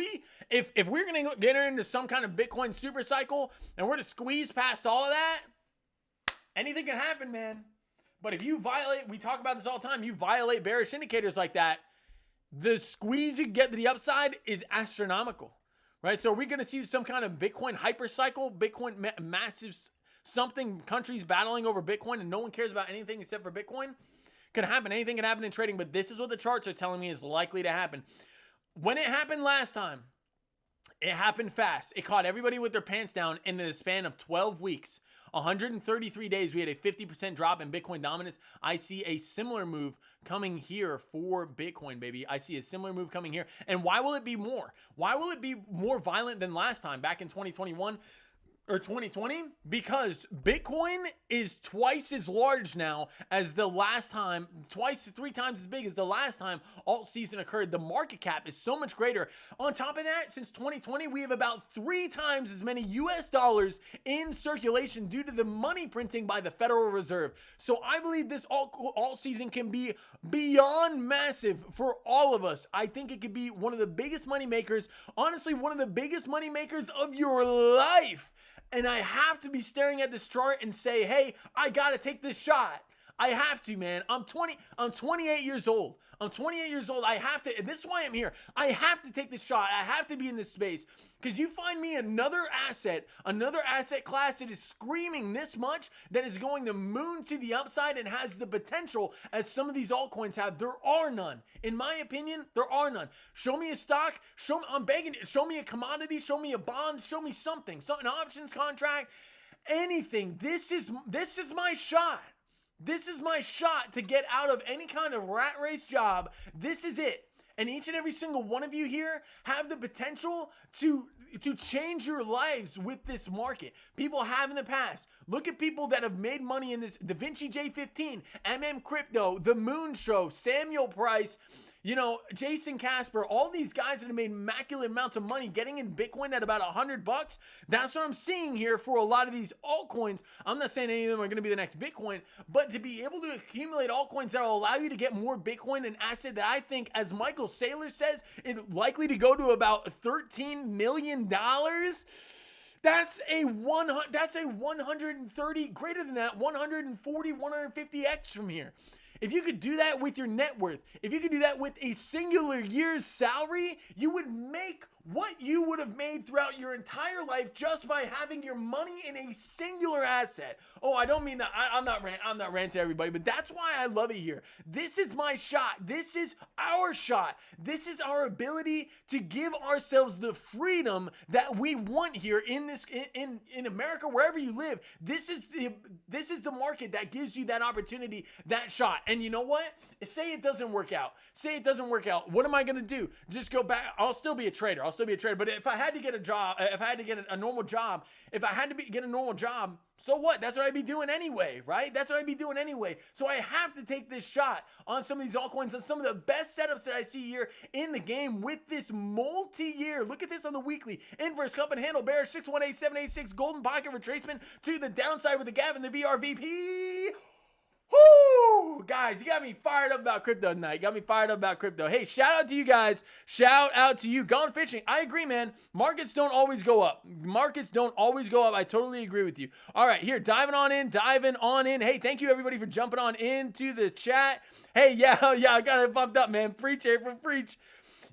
if we're going to get into some kind of Bitcoin super cycle and we're to squeeze past all of that, anything can happen, man. But if you violate, we talk about this all the time, you violate bearish indicators like that, the squeeze you get to the upside is astronomical, right? So are we going to see some kind of Bitcoin hyper cycle, Bitcoin massive something, countries battling over Bitcoin and no one cares about anything except for Bitcoin? Can happen. Anything can happen in trading, but this is what the charts are telling me is likely to happen. When it happened last time, it happened fast. It caught everybody with their pants down in the span of 12 weeks. 133 days, we had a 50% drop in Bitcoin dominance. I see a similar move coming here for Bitcoin, baby. I see a similar move coming here. And why will it be more? Why will it be more violent than last time back in 2021? Or 2020, because Bitcoin is twice as large now as the last time, three times as big as the last time alt season occurred. The market cap is so much greater. On top of that, since 2020, we have about 3 times as many US dollars in circulation due to the money printing by the Federal Reserve. So I believe this alt season can be beyond massive for all of us. I think it could be one of the biggest money makers, honestly, one of the biggest money makers of your life. And I have to be staring at this chart and say, hey, I got to take this shot. I have to, man. I'm 28 years old. I'm 28 years old. I have to, and this is why I'm here. I have to take this shot. I have to be in this space. Because you find me another asset class that is screaming this much, that is going to moon to the upside and has the potential as some of these altcoins have. There are none. In my opinion, there are none. Show me a stock. I'm begging you. Show me a commodity. Show me a bond. Show me something. An options contract. Anything. This is my shot. This is my shot to get out of any kind of rat race job. This is it. And each and every single one of you here have the potential to change your lives with this market. People have in the past. Look at people that have made money in this. Da Vinci J15, Crypto, The Moon Show, Samuel Price, Jason Casper, all these guys that have made immaculate amounts of money getting in Bitcoin at about $100. That's what I'm seeing here for a lot of these altcoins. I'm not saying any of them are going to be the next Bitcoin, but to be able to accumulate altcoins that will allow you to get more Bitcoin, an asset that I think, as Michael Saylor says, is likely to go to about $13 million. That's a 130, greater than that, 140, 150x from here. If you could do that with your net worth, if you could do that with a singular year's salary, you would make what you would have made throughout your entire life just by having your money in a singular asset. Oh, I don't mean that. I'm not ranting everybody, but that's why I love it here. This is my shot. This is our shot. This is our ability to give ourselves the freedom that we want here in America, wherever you live. This is the market that gives you that opportunity, that shot. And you know what? Say it doesn't work out. Say it doesn't work out. What am I going to do? Just go back. I'll still be a trader. But if I had to get a job, if I had to get a normal job, get a normal job, so what? That's what I'd be doing anyway, right? That's what I'd be doing anyway. So I have to take this shot on some of these altcoins, on some of the best setups that I see here in the game with this multi-year. Look at this on the weekly. Inverse cup and handle bearish 618786 golden pocket retracement to the downside with a gap in the VRVP. Whoo! Guys, you got me fired up about crypto tonight. Hey, shout out to you guys. Shout out to you. Gone fishing. I agree, man. Markets don't always go up. I totally agree with you. All right, here, diving on in. Hey, thank you, everybody, for jumping on into the chat. Hey, yeah, I got it bumped up, man. Preach, April, preach.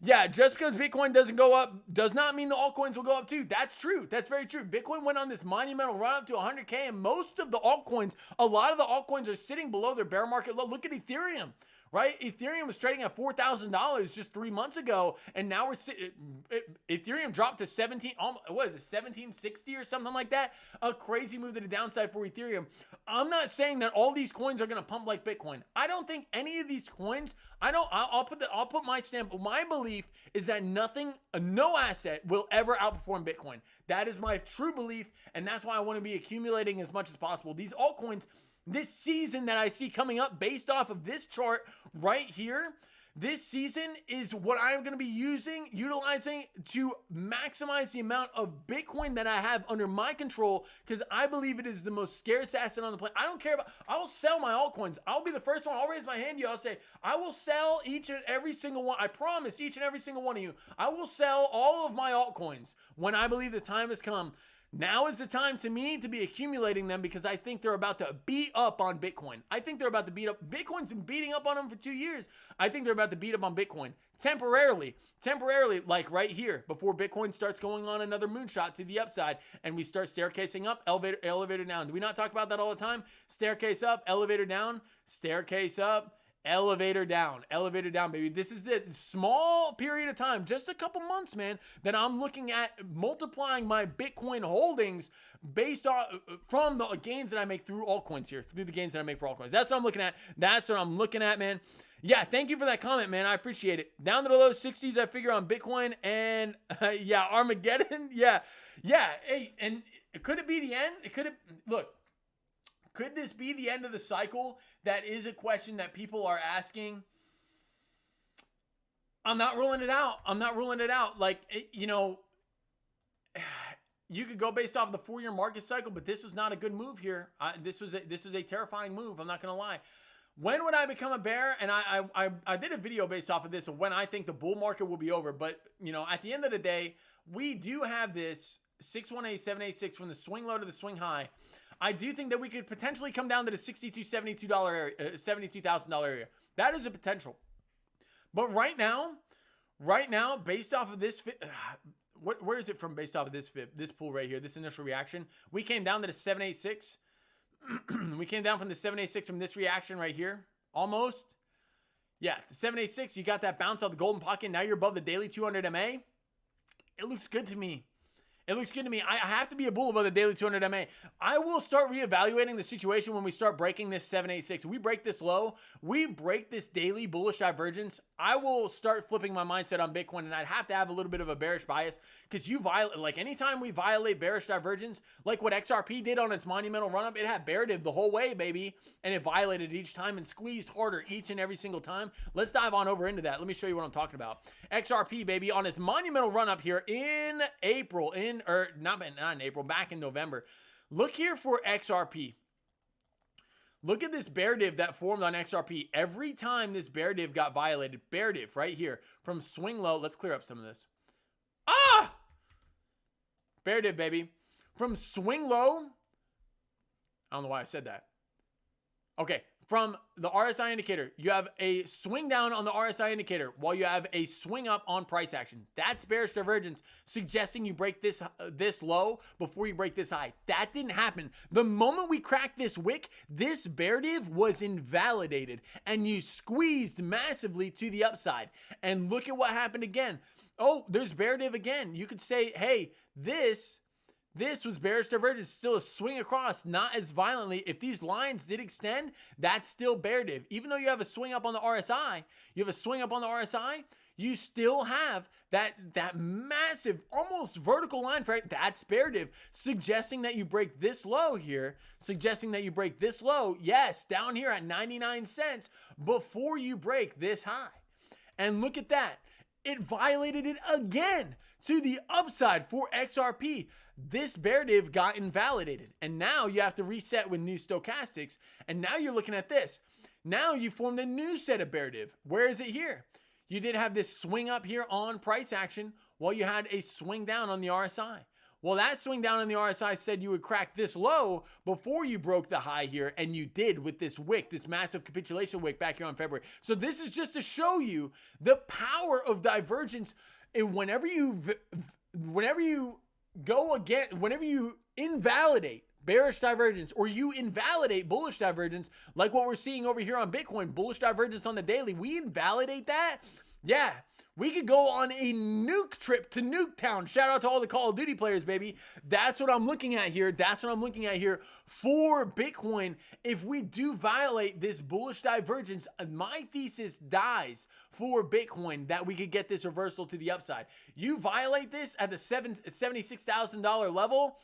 Yeah, just because Bitcoin doesn't go up does not mean the altcoins will go up too. That's true. That's very true. Bitcoin went on this monumental run up to 100K, and most of the altcoins, a lot of the altcoins are sitting below their bear market low. Look at Ethereum, right? Ethereum was trading at $4,000 just 3 months ago, and now Ethereum dropped to 1760 or something like that. A crazy move to the downside for Ethereum. I'm not saying that all these coins are going to pump like Bitcoin. I don't think any of these coins, I'll put my stamp. My belief is that no asset will ever outperform Bitcoin. That is my true belief, and that's why I want to be accumulating as much as possible. These altcoins, this season that I see coming up based off of this chart right here, this season is what I'm going to be utilizing to maximize the amount of Bitcoin that I have under my control, because I believe it is the most scarce asset on the planet. I will sell my altcoins. I'll be the first one. I'll raise my hand to you. I'll say, I will sell each and every single one. I promise each and every single one of you, I will sell all of my altcoins when I believe the time has come. Now is the time to me to be accumulating them, because I think they're about to beat up on Bitcoin. I think they're about to beat up. Bitcoin's been beating up on them for 2 years. I think they're about to beat up on Bitcoin temporarily, like right here, before Bitcoin starts going on another moonshot to the upside and we start staircasing up, elevator down. Do we not talk about that all the time? Staircase up, elevator down, staircase up, elevator down, baby. This is the small period of time, just a couple months, man, that I'm looking at multiplying my Bitcoin holdings based on from the gains that I make through altcoins here, through the gains that I make for altcoins. That's what I'm looking at. Man. Yeah, thank you for that comment, man. I appreciate it. Down to the low 60s, I figure, on Bitcoin, and yeah, Armageddon. Yeah. Hey, and could it be the end? Could this be the end of the cycle? That is a question that people are asking. I'm not ruling it out. Like, you could go based off the 4-year market cycle, but this was not a good move here. This was a terrifying move. I'm not going to lie. When would I become a bear? And I did a video based off of this of when I think the bull market will be over. But, at the end of the day, we do have this 618786 from the swing low to the swing high. I do think that we could potentially come down to the $72,000 area, $72,000 area. That is a potential. But right now, based off of this, where is it from? Based off of this pool right here, this initial reaction, we came down to the 786. We came down from the 786 from this reaction right here, almost. Yeah, the 786. You got that bounce off the golden pocket. Now you're above the daily 200 MA. It looks good to me. I have to be a bull above the daily 200 MA. I will start reevaluating the situation when we start breaking this 786. We break this low. We break this daily bullish divergence. I will start flipping my mindset on Bitcoin, and I'd have to have a little bit of a bearish bias, because anytime we violate bearish divergence, like what XRP did on its monumental run up, it had bear div the whole way, baby, and it violated each time and squeezed harder each and every single time. Let's dive on over into that. Let me show you what I'm talking about. XRP, baby, on its monumental run up here in April, not in April, back in November. Look here for XRP. Look at this bear div that formed on XRP. Every time this bear div got violated, bear div right here from swing low. Let's clear up some of this. Bear div, baby. From swing low. I don't know why I said that. Okay. From the RSI indicator, you have a swing down on the RSI indicator while you have a swing up on price action. That's bearish divergence, suggesting you break this low before you break this high. That didn't happen. The moment we cracked this wick, this bear div was invalidated, and you squeezed massively to the upside. And look at what happened again. Oh, there's bear div again. You could say, hey, this This was bearish divergence, still a swing across, not as violently. If these lines did extend, that's still bear div. Even though you have a swing up on the RSI, you still have that massive, almost vertical line, right? That's bear div, suggesting that you break this low here, yes, down here at 99 cents before you break this high. And look at that. It violated it again to the upside for XRP. This bear div got invalidated. And now you have to reset with new stochastics. And now you're looking at this. Now you formed a new set of bear div. Where is it here? You did have this swing up here on price action while you had a swing down on the RSI. Well, that swing down on the RSI said you would crack this low before you broke the high here, and you did with this wick, this massive capitulation wick back here on February. So this is just to show you the power of divergence. And whenever you invalidate bearish divergence or you invalidate bullish divergence, like what we're seeing over here on Bitcoin, bullish divergence on the daily, we invalidate that. Yeah. We could go on a nuke trip to Nuketown. Shout out to all the Call of Duty players, baby. That's what I'm looking at here. For Bitcoin. If we do violate this bullish divergence, my thesis dies for Bitcoin that we could get this reversal to the upside. You violate this at the $76,000 level,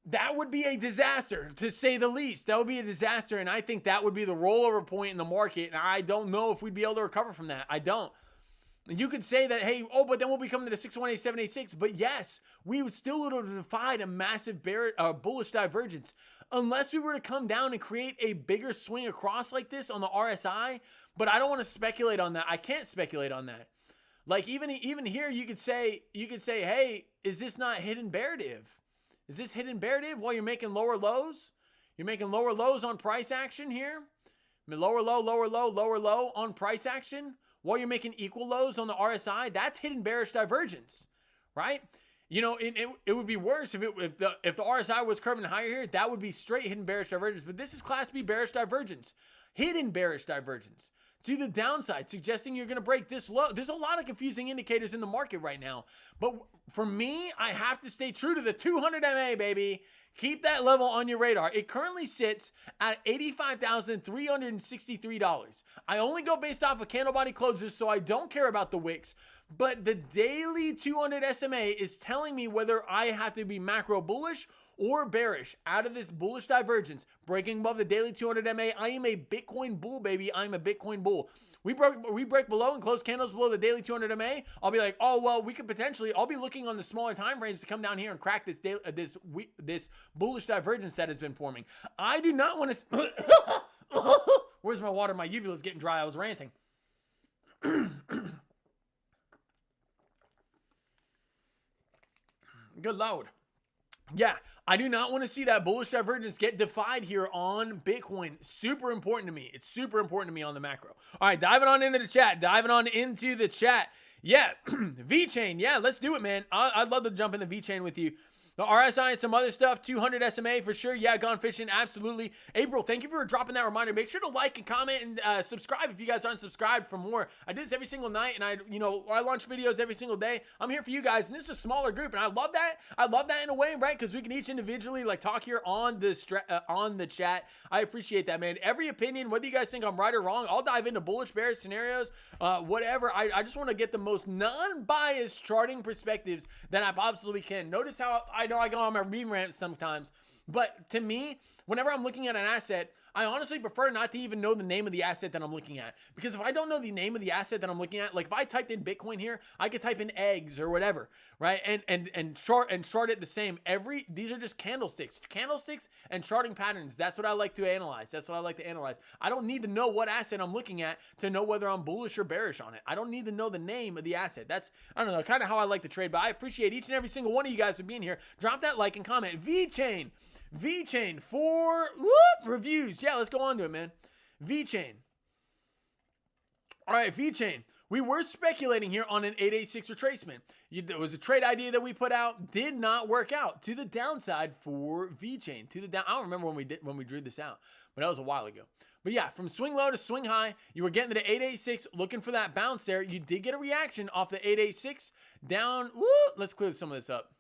that would be a disaster, to say the least. That would be a disaster, and I think that would be the rollover point in the market, and I don't know if we'd be able to recover from that. I don't. You could say that, hey, but then we'll be coming to the 618.786, but yes, we would still would have defied a massive bullish divergence. Unless we were to come down and create a bigger swing across like this on the RSI, but I don't want to speculate on that. I can't speculate on that. Like, even here, you could say, hey, is this not hidden bear div? Is this hidden bear div while you're making lower lows? You're making lower lows on price action here. I mean, lower low on price action while you're making equal lows on the RSI. That's hidden bearish divergence, right? You know, it would be worse if the RSI was curving higher here. That would be straight hidden bearish divergence. But this is Class B bearish divergence, hidden bearish divergence to the downside, suggesting you're going to break this low. There's a lot of confusing indicators in the market right now. But for me, I have to stay true to the 200 MA, baby. Keep that level on your radar. It currently sits at $85,363. I only go based off of candle body closes, so I don't care about the wicks. But the daily 200 SMA is telling me whether I have to be macro bullish or bearish out of this bullish divergence. Breaking above the daily 200 MA, I am a Bitcoin bull, baby. I'm a Bitcoin bull. We break below and close candles below the daily 200 MA. I'll be like, oh, well, we could potentially, I'll be looking on the smaller time frames to come down here and crack this this bullish divergence that has been forming. I do not want to, where's my water? My uvula's getting dry. I was ranting. Good Lord. Yeah, I do not want to see that bullish divergence get defied here on Bitcoin. Super important to me. It's super important to me on the macro. All right, diving on into the chat. Yeah, VeChain. Yeah, let's do it, man. I'd love to jump into VeChain with you. The RSI and some other stuff, 200 SMA for sure. Yeah, gone fishing, absolutely. April, thank you for dropping that reminder. Make sure to like and comment and subscribe if you guys aren't subscribed for more. I do this every single night, and I launch videos every single day. I'm here for you guys, and this is a smaller group, and I love that. I love that in a way, right? Because we can each individually talk here on the chat. I appreciate that, man. Every opinion, whether you guys think I'm right or wrong, I'll dive into bullish, bearish scenarios, whatever. I just want to get the most non-biased charting perspectives that I possibly can. Notice how I know I go on my meme rants sometimes, but to me, whenever I'm looking at an asset, I honestly prefer not to even know the name of the asset that I'm looking at. Because if I don't know the name of the asset that I'm looking at, like if I typed in Bitcoin here, I could type in eggs or whatever, right? And chart it the same. These are just candlesticks and charting patterns. That's what I like to analyze. I don't need to know what asset I'm looking at to know whether I'm bullish or bearish on it. I don't need to know the name of the asset. That's, I don't know, kind of how I like to trade, but I appreciate each and every single one of you guys for being here. Drop that like and comment. VeChain for reviews. Yeah, let's go on to it, man. VeChain. All right, VeChain. We were speculating here on an 886 retracement. There was a trade idea that we put out, did not work out to the downside for VeChain. I don't remember when we drew this out, but that was a while ago. But yeah, from swing low to swing high, you were getting to the 886, looking for that bounce there. You did get a reaction off the 886 down. Let's clear some of this up.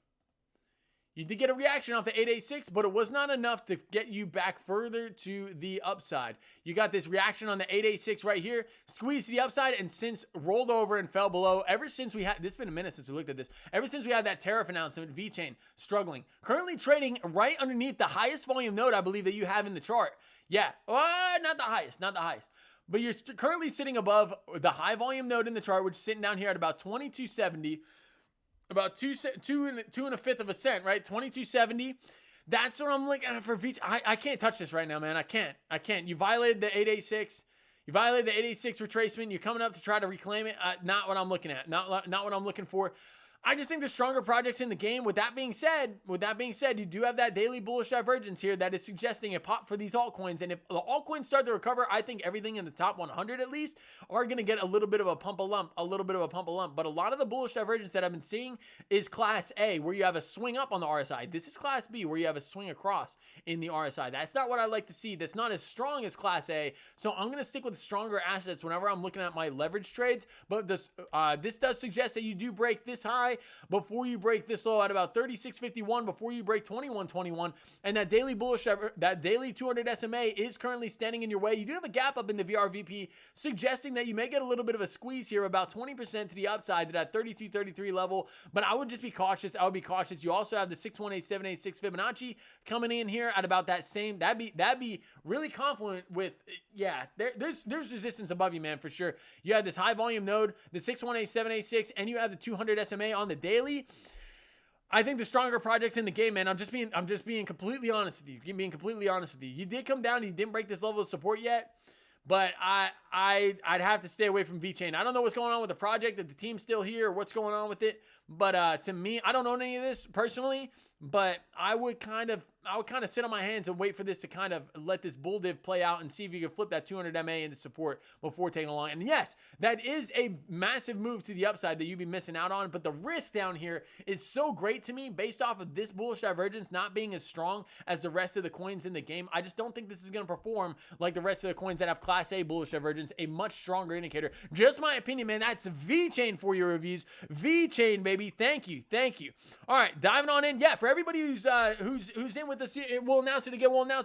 You did get a reaction off the 886, but it was not enough to get you back further to the upside. You got this reaction on the 886 right here, squeezed to the upside, and since rolled over and fell below. Ever since we had, this has been a minute since we looked at this, ever since we had that tariff announcement, VeChain struggling. Currently trading right underneath the highest volume node, I believe, that you have in the chart. Yeah, not the highest, not the highest. But you're currently sitting above the high volume node in the chart, which is sitting down here at about 2270. About two and a fifth of a cent, right? 2270. That's what I'm looking at for VeChain. I can't touch this right now, man. I can't. You violated the 886. You violated the 886 retracement. You're coming up to try to reclaim it. Not what I'm looking at. Not what I'm looking for. I just think there's stronger projects in the game. With that being said, you do have that daily bullish divergence here that is suggesting a pop for these altcoins. And if the altcoins start to recover, I think everything in the top 100 at least are going to get a little bit of a pump a lump, But a lot of the bullish divergence that I've been seeing is class A, where you have a swing up on the RSI. This is class B, where you have a swing across in the RSI. That's not what I like to see. That's not as strong as class A. So I'm going to stick with stronger assets whenever I'm looking at my leverage trades. But this does suggest that you do break this high before you break this low at about 36.51, before you break 21.21, and that daily bullish, that daily 200 SMA is currently standing in your way. You do have a gap up in the VRVP, suggesting that you may get a little bit of a squeeze here, about 20% to the upside to that 32.33 level, but I would just be cautious. I would be cautious. You also have the 618.786 Fibonacci coming in here at about that same, that'd be really confluent with, yeah, there's resistance above you, man, for sure. You have this high volume node, the 618.786, and you have the 200 SMA on the daily. I think the stronger projects in the game, man. I'm just being completely honest with you. You did come down. You didn't break this level of support yet, but I'd have to stay away from VeChain. I don't know what's going on with the project, if the team's still here or what's going on with it. But to me, I don't own any of this personally, but I would kind of sit on my hands and wait for this to kind of let this bull div play out and see if you can flip that 200 MA into support before taking along. And yes, that is a massive move to the upside that you'd be missing out on. But the risk down here is so great to me based off of this bullish divergence not being as strong as the rest of the coins in the game. I just don't think this is going to perform like the rest of the coins that have class A bullish divergence, a much stronger indicator. Just my opinion, man. That's VeChain for your reviews. VeChain, baby. Thank you. All right, diving on in. Yeah, for everybody who's in with us, we'll announce it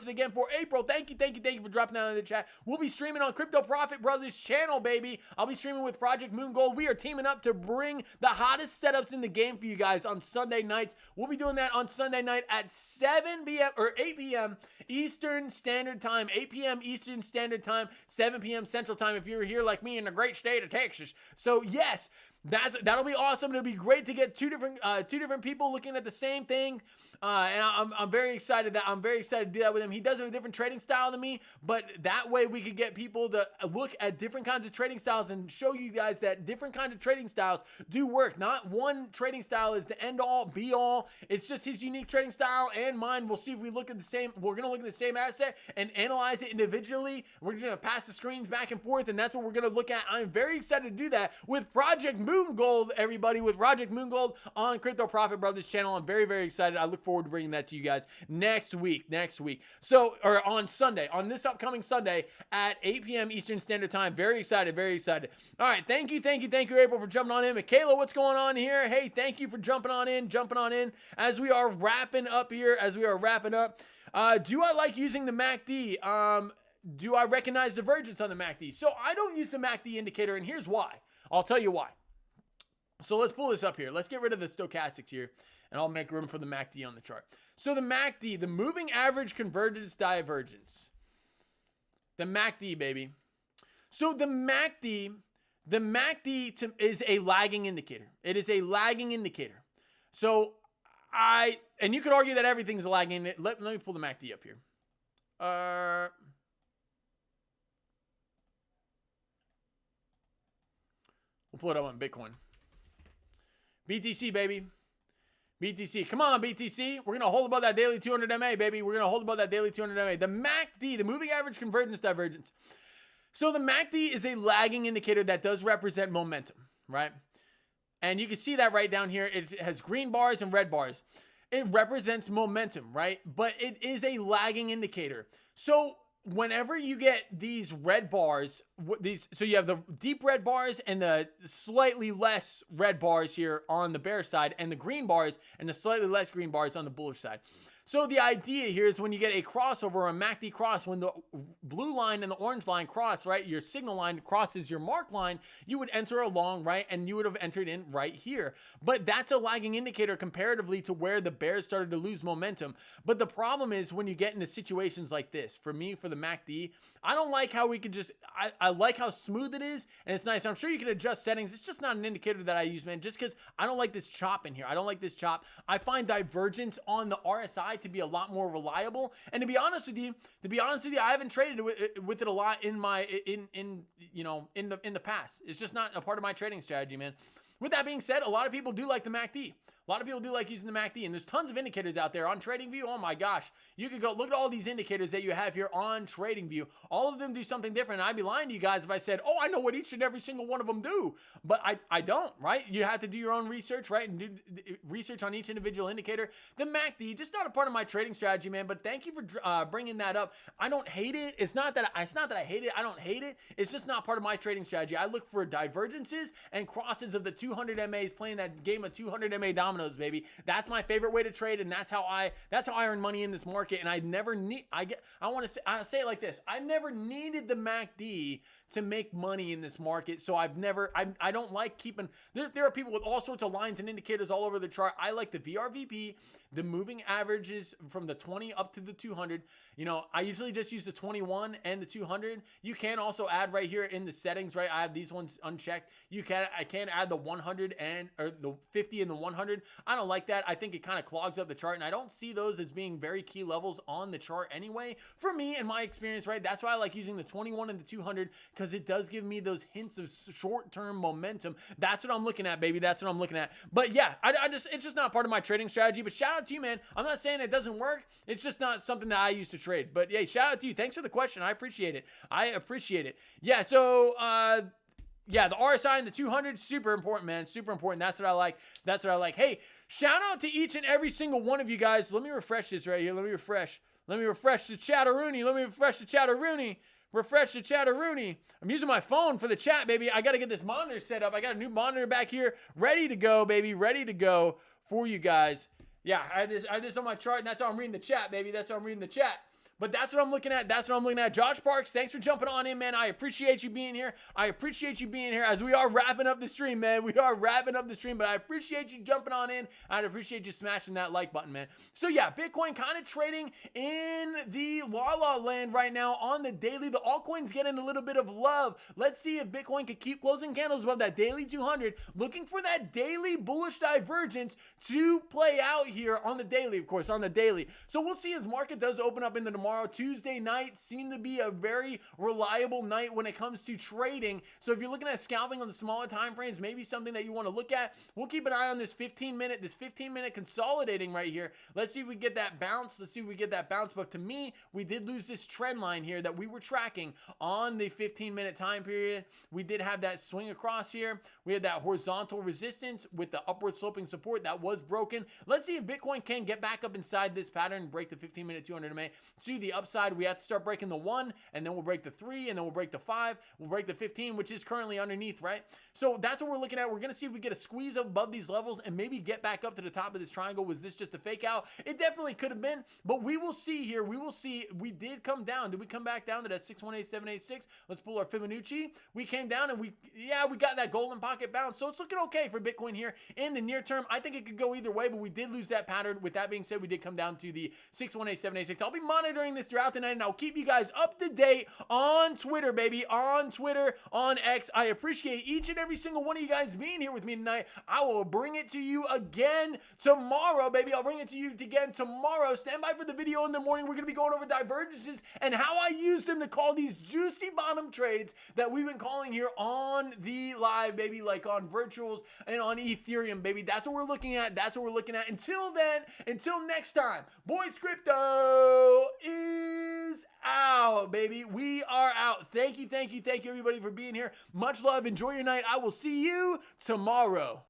again for April. Thank you for dropping that in the chat. We'll be streaming on Crypto Profit Brothers channel, baby. I'll be streaming with Project Moon Gold. We are teaming up to bring the hottest setups in the game for you guys on Sunday nights. We'll be doing that on Sunday night at 7 p.m. or 8 p.m. Eastern Standard Time. 8 p.m. Eastern Standard Time, 7 p.m. Central Time if you're here like me in the great state of Texas. So yes, that'll be awesome. It'll be great to get two different people looking at the same thing. And I'm very excited to do that with him. He does have a different trading style than me, but that way we could get people to look at different kinds of trading styles and show you guys that different kinds of trading styles do work. Not one trading style is the end all be all. It's just his unique trading style and mine. We'll see if we look at the same. We're going to look at the same asset and analyze it individually. We're just going to pass the screens back and forth, and that's what we're going to look at. I'm very excited to do that with Project Moon Gold, everybody, with Project Moon Gold on Crypto Profit Brothers channel. I'm very, very excited. I look forward to bringing that to you guys next week. So, or on Sunday, on this upcoming Sunday at 8 p.m. Eastern Standard Time. Very excited. All right. Thank you, April, for jumping on in. Michaela, what's going on here? Hey, thank you for jumping on in as we are wrapping up here, do I like using the MACD? Do I recognize divergence on the MACD? So I don't use the MACD indicator, and here's why. I'll tell you why. So let's pull this up here. Let's get rid of the stochastics here, and I'll make room for the MACD on the chart. So the MACD, the moving average convergence divergence. The MACD, baby. So the MACD is a lagging indicator. It is a lagging indicator. So and you could argue that everything's a lagging. Let me pull the MACD up here. We'll pull it up on Bitcoin. BTC, baby. BTC. Come on, BTC. We're going to hold above that daily 200 MA, baby. We're going to hold above that daily 200 MA. The MACD, the moving average convergence divergence. So the MACD is a lagging indicator that does represent momentum, right? And you can see that right down here. It has green bars and red bars. It represents momentum, right? But it is a lagging indicator. So whenever you get these red bars, so you have the deep red bars and the slightly less red bars here on the bear side, and the green bars and the slightly less green bars on the bullish side. So the idea here is when you get a crossover or a MACD cross, when the blue line and the orange line cross, right, your signal line crosses your mark line, you would enter along, right, and you would have entered in right here. But that's a lagging indicator comparatively to where the bears started to lose momentum. But the problem is when you get into situations like this, for me, for the MACD, I don't like how we could just, I like how smooth it is, and it's nice. I'm sure you can adjust settings. It's just not an indicator that I use, man, just because I don't like this chop in here. I don't like this chop. I find divergence on the RSI to be a lot more reliable. And to be honest with you, I haven't traded with it a lot in my in the past. It's just not a part of my trading strategy, man. With that being said, a lot of people do like the MACD. A lot of people do like using the MACD, and there's tons of indicators out there on TradingView. Oh my gosh, you could go look at all these indicators that you have here on TradingView. All of them do something different. And I'd be lying to you guys if I said, oh, I know what each and every single one of them do, but I don't, right? You have to do your own research, right? And do research on each individual indicator. The MACD, just not a part of my trading strategy, man, but thank you for bringing that up. I don't hate it. It's not that I hate it. I don't hate it. It's just not part of my trading strategy. I look for divergences and crosses of the 200 MAs playing that game of 200 MA dominoes, baby. That's my favorite way to trade, and that's how I earn money in this market. And I say it like this: I've never needed the MACD to make money in this market. So I don't like keeping. There are people with all sorts of lines and indicators all over the chart. I like the VRVP, the moving averages from the 20 up to the 200. You know, I usually just use the 21 and the 200. You can also add right here in the settings, right? I have these ones unchecked. I can add the 100 or the 50 and the 100. I don't like that. I think it kind of clogs up the chart, and I don't see those as being very key levels on the chart anyway. For me, in my experience, right, that's why I like using the 21 and the 200, because it does give me those hints of short-term momentum. That's what I'm looking at, baby. That's what I'm looking at. But yeah, it's just not part of my trading strategy. But shout out to you, man. I'm not saying it doesn't work. It's just not something that I used to trade. But yeah, shout out to you. Thanks for the question. I appreciate it. Yeah, so yeah, the RSI and the 200, super important, man. Super important. That's what I like. Hey, shout out to each and every single one of you guys. Let me refresh this right here. Let me refresh the chatteroony. Refresh the chatteroony. I'm using my phone for the chat, baby. I got to get this monitor set up. I got a new monitor back here, ready to go, baby. Ready to go for you guys. Yeah, I had this on my chart, and that's how I'm reading the chat, baby. That's how I'm reading the chat. But that's what I'm looking at. Josh Parks, thanks for jumping on in, man. I appreciate you being here. As we are wrapping up the stream, man. But I appreciate you jumping on in. I'd appreciate you smashing that like button, man. So yeah, Bitcoin kind of trading in the la-la land right now on the daily. The altcoins getting a little bit of love. Let's see if Bitcoin could keep closing candles above that daily 200. Looking for that daily bullish divergence to play out here on the daily, of course, on the daily. So we'll see as market does open up into tomorrow. Tuesday night seemed to be a very reliable night when it comes to trading. So if you're looking at scalping on the smaller time frames, maybe something that you want to look at. We'll keep an eye on this 15 minute consolidating right here. Let's see if we get that bounce. But to me, we did lose this trend line here that we were tracking on the 15-minute time period. We did have that swing across here. We had that horizontal resistance with the upward sloping support that was broken. Let's see if Bitcoin can get back up inside this pattern and break the 15-minute 200 MA. To the upside, we have to start breaking the 1, and then we'll break the 3, and then we'll break the 5, we'll break the 15, which is currently underneath, right? So that's what we're looking at. We're going to see if we get a squeeze up above these levels and maybe get back up to the top of this triangle. Was this just a fake out? It definitely could have been, but we will see here. We will see. We did come down. Did we come back down to that 618786? Let's pull our Fibonacci. We came down, and we got that golden pocket bounce. So it's looking okay for Bitcoin here in the near term. I think it could go either way, but we did lose that pattern. With that being said, we did come down to the 618786. I'll be monitoring this throughout the night, and I'll keep you guys up to date on Twitter, baby, on Twitter, on X. I appreciate each and every single one of you guys being here with me tonight. I will bring it to you again tomorrow, baby. I'll bring it to you again tomorrow. Stand by for the video in the morning. We're going to be going over divergences and how I use them to call these juicy bottom trades that we've been calling here on the live, baby, like on virtuals and on Ethereum, baby. That's what we're looking at. Until then, until next time, Boys Crypto is out, baby. We are out. Thank you, everybody, for being here. Much love. Enjoy your night. I will see you tomorrow.